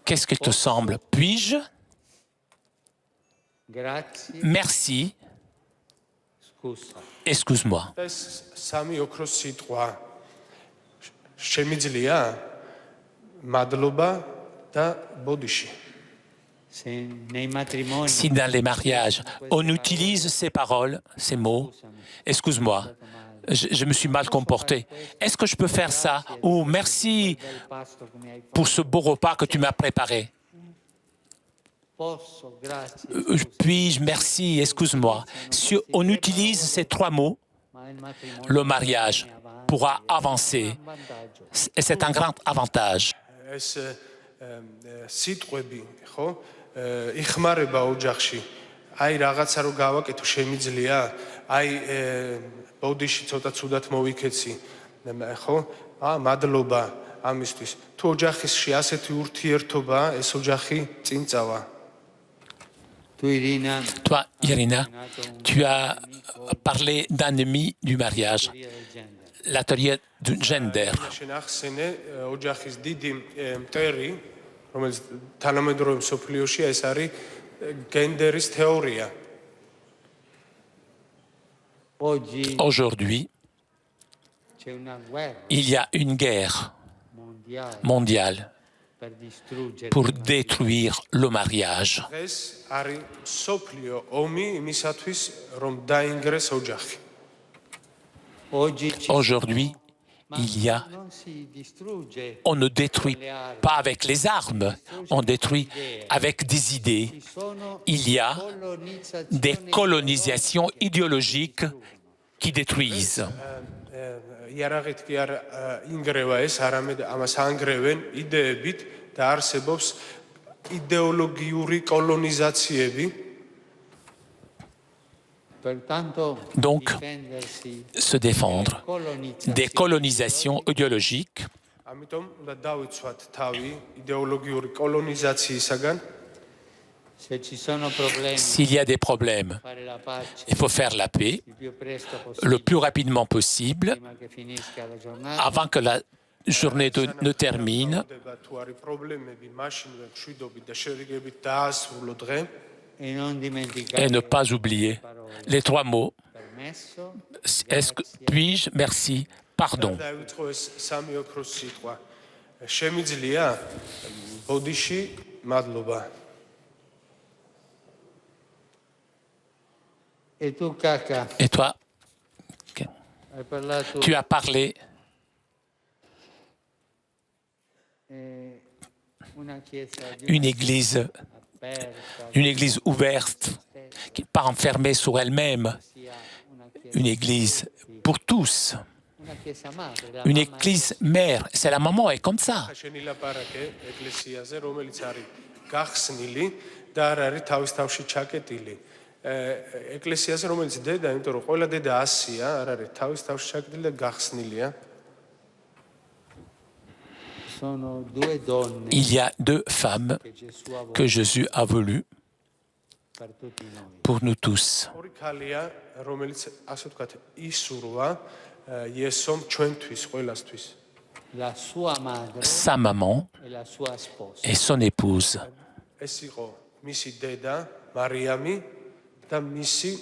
Qu'est-ce qui te semble? Puis-je? Merci. Excuse-moi.
ეს სამი ოქროს სიტყვა. შემიძლია მადლობა და ბოდიში.
Si dans les mariages, on utilise ces paroles, ces mots, excuse-moi, je me suis mal comporté. Est-ce que je peux faire ça? Ou merci pour ce beau repas que tu m'as préparé. Puis-je, merci, excuse-moi. Si on utilise ces trois mots, le mariage pourra avancer. Et c'est un grand avantage.
ეს სიტყვები, ხო? იხმარება ოჯახში. აი რაღაცა რო გავაკეთო შემიძლია? აი ბოდიში ცოტა ცუდად მოვიქეცი, ხო? მადლობა ამისთვის. თუ ოჯახში ასეთი ურთიერთობა, ეს ოჯახი წინ წავა.
Toi, Irina, tu as parlé d'ennemi du mariage, l'atelier du gender.
შენ ახსენე ოჯახის დიდი მტერი, რომელიც თანამედროვე მსოფლიოში ეს არის გენდერის თეორია.
Aujourd'hui, il y a une guerre mondiale pour détruire le mariage.
დღეს არის მსოფლიო ომი იმისათვის, რომ დაინგრეს ოჯახი.
Aujourd'hui, on ne détruit pas avec les armes, on détruit avec des idées. Il y a des colonisations idéologiques qui détruisent.
იარაღით კი არ ინგრევა ეს, არამედ ამას ანგრევენ იდეებით და არსებობს იდეოლოგიური კოლონიზაციები.
Donc, se défendre des colonisations idéologiques.
ამიტომ უნდა დავიცვათ თავი იდეოლოგიური კოლონიზაციისაგან.
S'il y a des problèmes, il faut faire la paix le plus rapidement possible avant que la journée ne termine et ne pas oublier les trois mots. Est-ce que puis-je, merci, pardon.
შემიძლია ბოდიში მადლობა.
Et toi, tu as parlé une église ouverte, qui n'est pas enfermée sur elle-même, une église pour tous, une église mère, c'est la maman, est comme ça.
ეკლესიაზე რომელიც დედა, იმიტომ რომ ყველა დედა ასია, არ არის თავის თავში ჩაკეტილი და გახსნილია.
Il y a deux femmes que Jésus a voulu pour nous tous.
ორი ქალია, რომელიც ასე ვთქვათ, ისურვა იესომ ჩვენთვის, ყველასთვის.
Sa maman et son épouse.
ეს იყო მისი დედა, მარიამი და მისი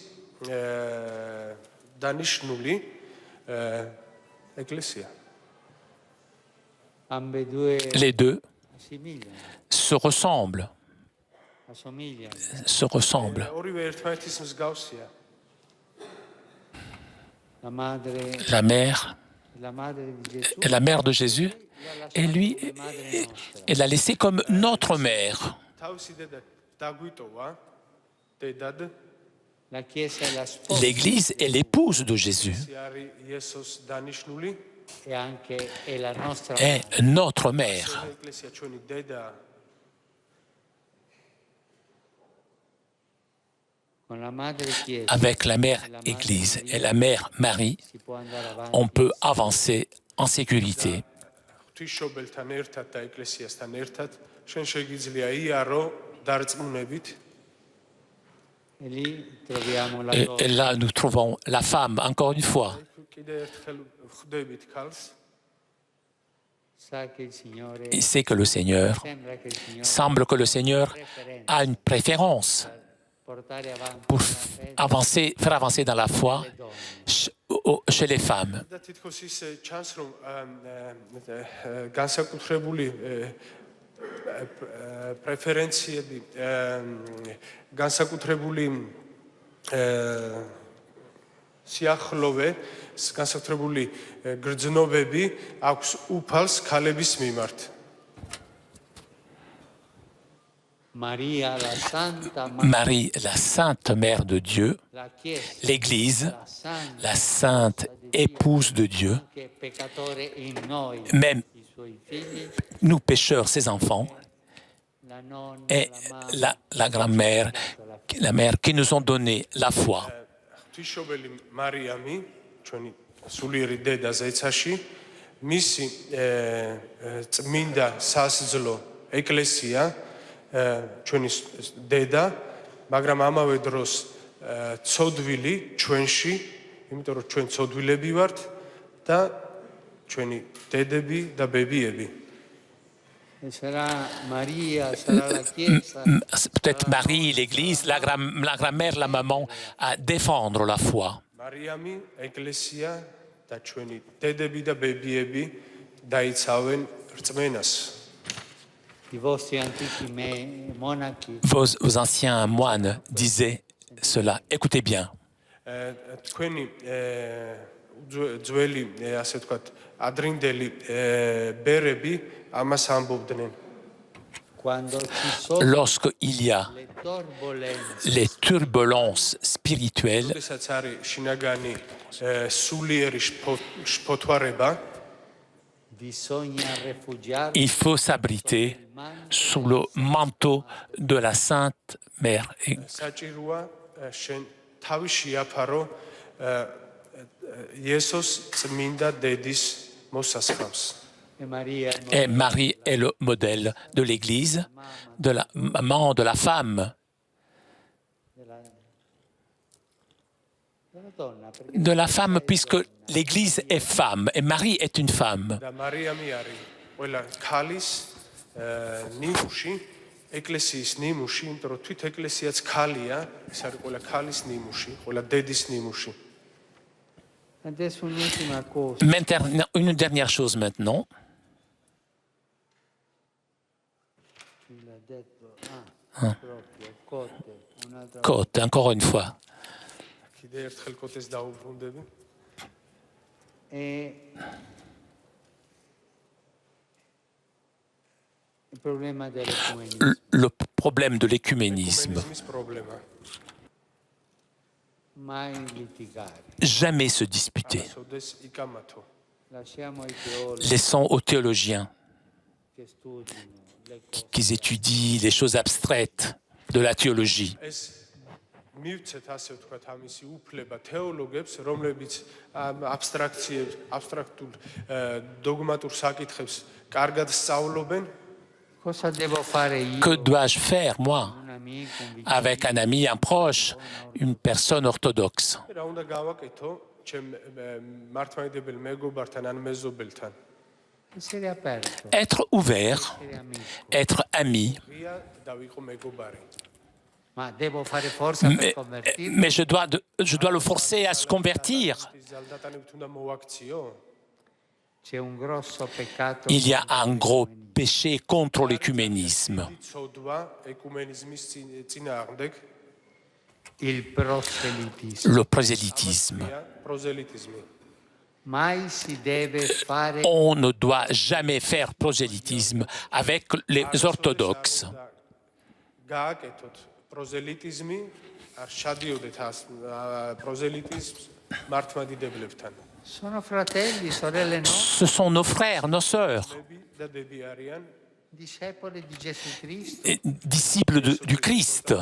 დანიშნული ეკლესია.
Les deux se ressemblent.
ორივე ერთმანეთის მსგავსია.
La mère et la mère de Jésus, et lui, elle l'a laissé comme notre mère.
თავისი დედა დაგვიტოვა, დედად.
L'Église est l'épouse de Jésus.
არის იესოს დანიშნული.
Est notre mère.
ეკლესია ჩვენი დედა.
Avec la mère Église et la mère Marie, on peut avancer en sécurité.
ღვთისმშობელთან ერთად და ეკლესიასთან ერთად შენ შეგიძლია იარო დარწმუნებით
Et là, nous trouvons la femme, encore une fois.
კიდე ერთხელ ხვდებით ქალს
Il sait que le Seigneur, semble que le Seigneur a une préférence pour faire avancer dans la foi chez les femmes.
და თითქოს ის ჩანს რომ განსაკუთრებული პრეფერენციები განსაკუთრებული სიახლოვე განსაკუთრებული გრძნობები აქვს უფალს ქალების მიმართ.
Marie, la Sainte Mère de Dieu, l'Église, la Sainte Épouse de Dieu, même nous pécheurs, ses enfants, et la grand-mère, la mère qui nous ont donné la foi.
ღვთისმშობელი მარიამი, ჩვენი სულიერი დედა ზეცაში, მისი წმინდა სასძლო ეკლესია, ჩვენი დედა, მაგრამ ამავე დროს ცოდვილი ჩვენში, იმიტომ რომ ჩვენ ცოდვილები ვართ და ჩვენი დედები და ბებიები.
Peut-être Marie, l'Église, la grand-mère, la maman, à défendre la foi.
მარიამი, ეკლესია და ჩვენი დედები და ბებიები დაიცავენ რწმენას.
Vos anciens moines disaient cela. Écoutez bien.
თქვენი ძველი, ასე ვთქვათ, ადრინდელი ბერები ამას ამბობდნენ.
Lorsqu'il y a les turbulences spirituelles,
როდესაც არის შინაგანი სულიერი შფოთვარება,
il faut s'abriter sous le manteau de la Sainte Mère.
საჭიროა შენ თავი შეაფარო იესოს წმინდა დედის მოსასხამს.
Et Marie est le modèle de l'Église, de la maman, de la femme, puisque l'Église est femme et Marie est une femme.
და მარიამი არის ყველა ქალის ნიმუში, ეკლესიის ნიმუში, იმიტომ რომ თვით ეკლესიაც ქალია, ეს არის ყველა ქალის ნიმუში, ყველა დედის ნიმუში.
Maintenant, une dernière chose maintenant. Côte, encore une fois.
კიდე ერთხელ კოტეს დაუბრუნდები.
Le problème de l'écuménisme.
ეკუმენიზმის პრობლემა.
Jamais se disputer.
სოდეს იკამათო.
Laissons aux théologiens qu'ils étudient les choses abstraites de la théologie.
ეს მივცეთ ასე ვთქვათ ამისი უფლება თეოლოგებს, რომლებიც აბსტრაქტულ დოგმატურ საკითხებს კარგად სწავლობენ.
Que dois-je faire, moi, avec un ami, un proche, une personne orthodoxe?
რა უნდა გავაკეთო ჩემ მართლმადიდებელ მეგობართან ან მეზობელთან?
Être ouvert, être ami.
და ვიყო მეგობარი.
Mais je dois le forcer à se convertir.
ზალდატანებით უნდა მოვაქციო?
Il y a un gros péché contre l'écuménisme.
ცოდვა ეკუმენიზმის წინააღმდეგ.
Le prosélytisme.
პროზელიტიზმი.
On ne doit jamais faire prosélytisme avec les orthodoxes.
გააკეთოთ პროზელიტიზმი, არ შადიოდეთ პროზელიტიზმს მართლმადიდებლებთან.
Ce sont nos frères, nos sœurs,
და დები არიან
disciples du Christ.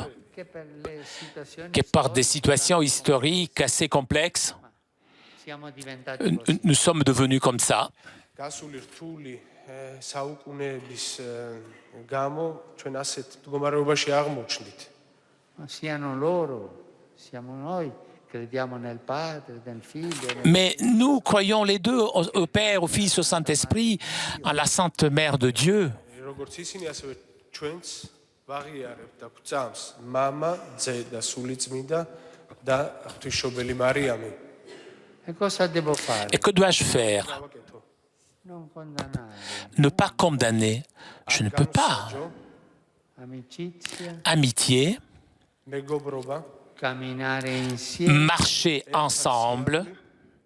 que par des situations historiques assez complexes, nous sommes devenus comme ça.
გასული რთული საუკუნეების გამო ჩვენ ასეთ მდგომარეობაში აღმოჩნდით.
Siano loro, siamo noi, crediamo nel Padre, nel Figlio.
Mais nous croyons les deux, au Père, au Fils, au Saint-Esprit, à la Sainte Mère de Dieu.
როგორც ისინი, ასევე ჩვენც ვაღიარებთ და გვწამს მამა, ძე და სულიწმიდა და ღვთისმშობელი მარიამი.
E cosa devo fare?
Et que dois-je faire?
გავაკეთო.
Non condannare.
Ne pas condamner. Je ne peux pas.
Amicizia,
Amitié,
მეგობრობა,
camminare insieme,
marcher ensemble,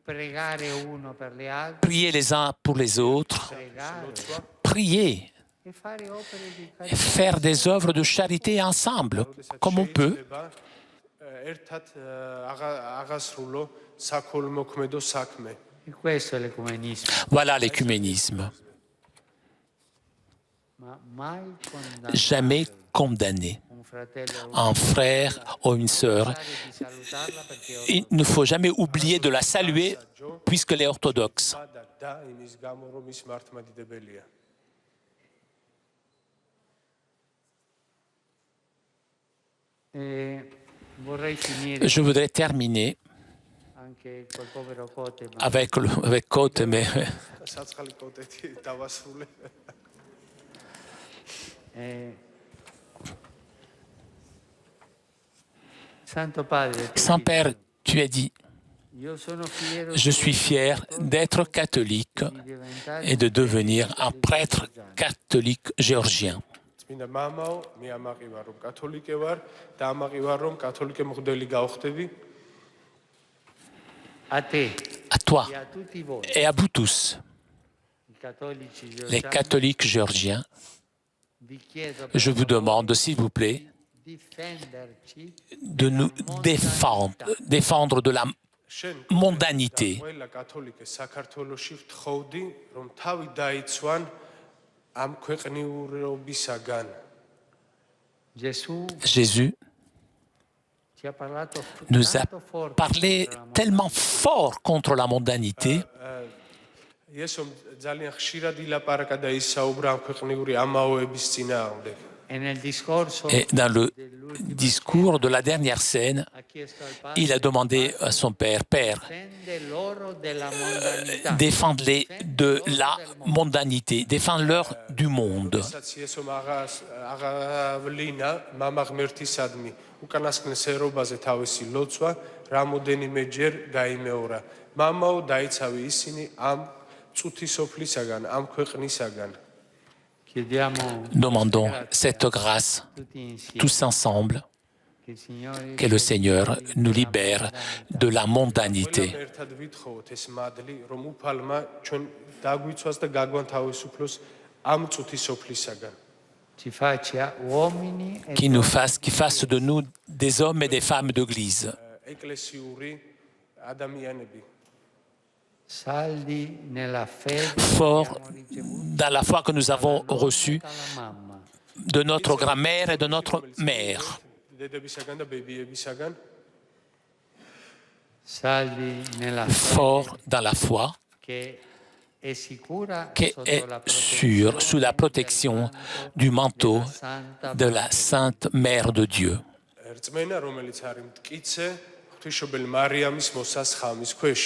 pregare uno per gli altri,
prier les uns pour les autres,
pregare
prier,
e fare opere di
et
carità.
faire des œuvres de charité ensemble, comme on peut.
ერთად აღასრულო საქველმოქმედო საქმე.
E questo è l'ecumenismo.
Voilà l'écuménisme.
Ma mai condannare
Jamais condamner
un fratello o
un frère ou une sœur.
di salutarla perché
Il ne faut jamais oublier de la saluer puisqu'elle est orthodoxe.
და იმის გამო რომ ის მართლმადიდებელია.
vorrei finire
Je voudrais terminer
anche col povero Cote, ma
avec Côte, mais
საცხალი კოტეთი დავასრულე.
Santo Padre, te
Saint-Père, tu as dit,
io sono fiero
je suis fier d'être catholique
di diventare
et de devenir un prêtre catholique géorgien.
წმინდა მამაო, მე ამაყივარ რომ კათოლიკე ვარ და ამაყივარ რომ კათოლიკე მღვდელი გავხდები.
a te
À toi
e a tutti voi,
et à vous tous,
i cattolici
les
georgiani,
catholiques géorgiens,
vi chiedo per
je vous demande, s'il vous plaît,
difenderci
de nous défendre de la
შენ
mondanité.
ყველა კათოლიკე საქართველოში ვთხოვდი რომ თავი დაიცვან ამ ქვეყნიურობისაგან.
Gesù
Jésus
ci ha parlato
nous a
tanto forte
parlé
contro la
tellement fort contre la mondanité.
იესომ ძალიან ხშირად ილაპარაკა და ისაუბრა ამ ქვეყნიური ამაოების წინააღმდეგ.
e nel discorso
Et dans le discours de la dernière scène,
ha chiesto al Padre
il a demandé à son père, Père,
difende loro della mondanità.
défends-les de la mondanité, défends-leur du monde.
რასაც იესომ აღავლინა მამა ღმერთისადმი უკანასკნელ ერობაზე თავისი ლოცვა რამოდენიმეჯერ გაიმეორა. მამაო, დაიცავი ისინი ამ წუთი სოფლისაგან, ამ ქვეყნისაგან.
Chiediamo
Demandons cette grâce
tutti insieme
tous ensemble,
che il Signore
que le Seigneur nous libère de la mondanité.
ყველამ ერთად ვითხოვოთ ეს მადლი, რომ უფალმა ჩვენ დაგვიცვას და გაგვანთავისუფლოს ამ წუთი სოფლისაგან.
ci faccia uomini e
Qui fasse de nous des hommes et des femmes d'église,
ეკლესიური ადამიანები.
saldi nella fede che
forts
abbiamo ricevuto
dans la foi que nous avons reçue
dalla mamma.
de notre grand-mère et de notre mère.
დედებისაგან და ბებიებისაგან.
Saldi nella fede
Fort dans la foi,
che è sicura
qui
sotto
est
la
sûr sous la protection du manteau de la Sainte Mère de Dieu.
რწმენა, რომელიც არის მტკიცე ღვთისმშობელი მარიამის მოსასხამის ქვეშ.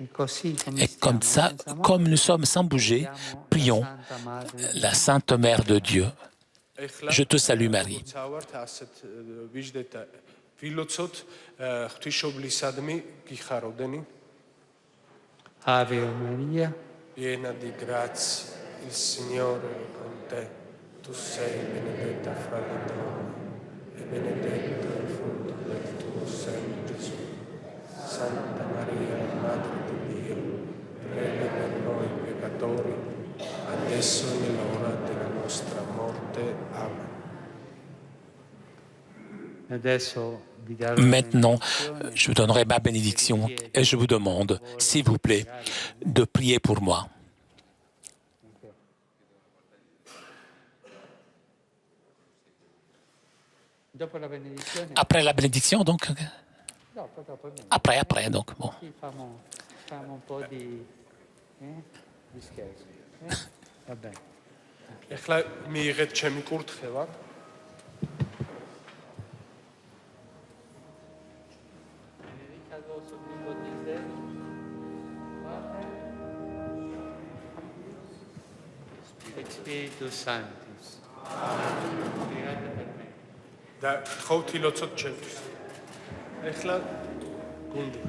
E così come
Et comme ça,
stiamo senza
comme nous sommes sans bouger, prions
Santa Madre
la Sainte Mère de Dieu.
ეხლა
Je te salue Marie.
ვუცავართ ასეთ ვიждეთ და ვილოცოთ ღვთისმშობლისადმი გიხარობდენი.
Ave Maria,
Piena di grazia, il Signore è con te. Tu sei benedetta fra le donne e benedetto il frutto del tuo seno, Gesù. Santa Maria, Madre di Dio, prega per noi peccatori, adesso è l'ora della nostra morte. Amen.
adesso vi darò la
Maintenant,
benedizione.
je vous donnerai ma bénédiction et je vous demande, s'il vous plaît, de prier pour moi.
Dopo la benedizione,
Après la bénédiction, donc.
dopo,
Après, donc. Bon.
qui famo un po' di scherzo. Va bene.
ეხლა მიიღეთ ჩემი კურთხევა.
Spiritus Sanctus.
და გთხოვთ ილოცოთ ჩემთვის. ეხლა გუნდი.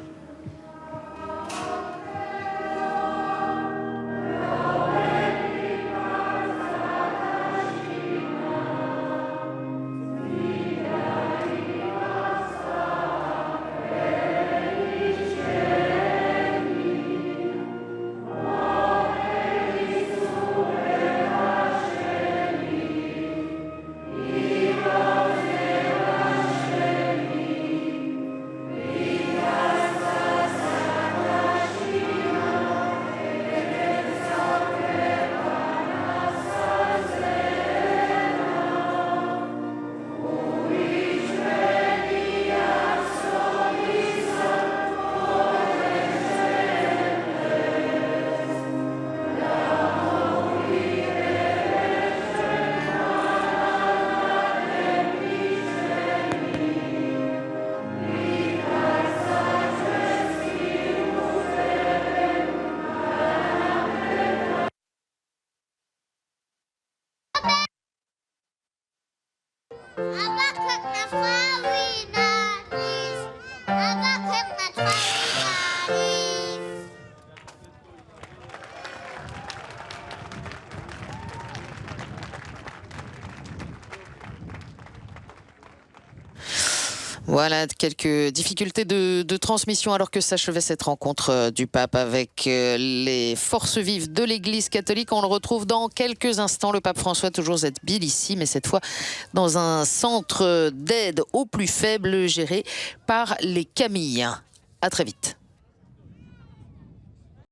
Voilà, quelques difficultés de transmission alors que s'achevait cette rencontre du pape avec les forces vives de l'Église catholique. On le retrouve dans quelques instants, le pape François, toujours à Tbilissi, mais cette fois dans un centre d'aide aux plus faibles géré par les Camilliens. À très vite.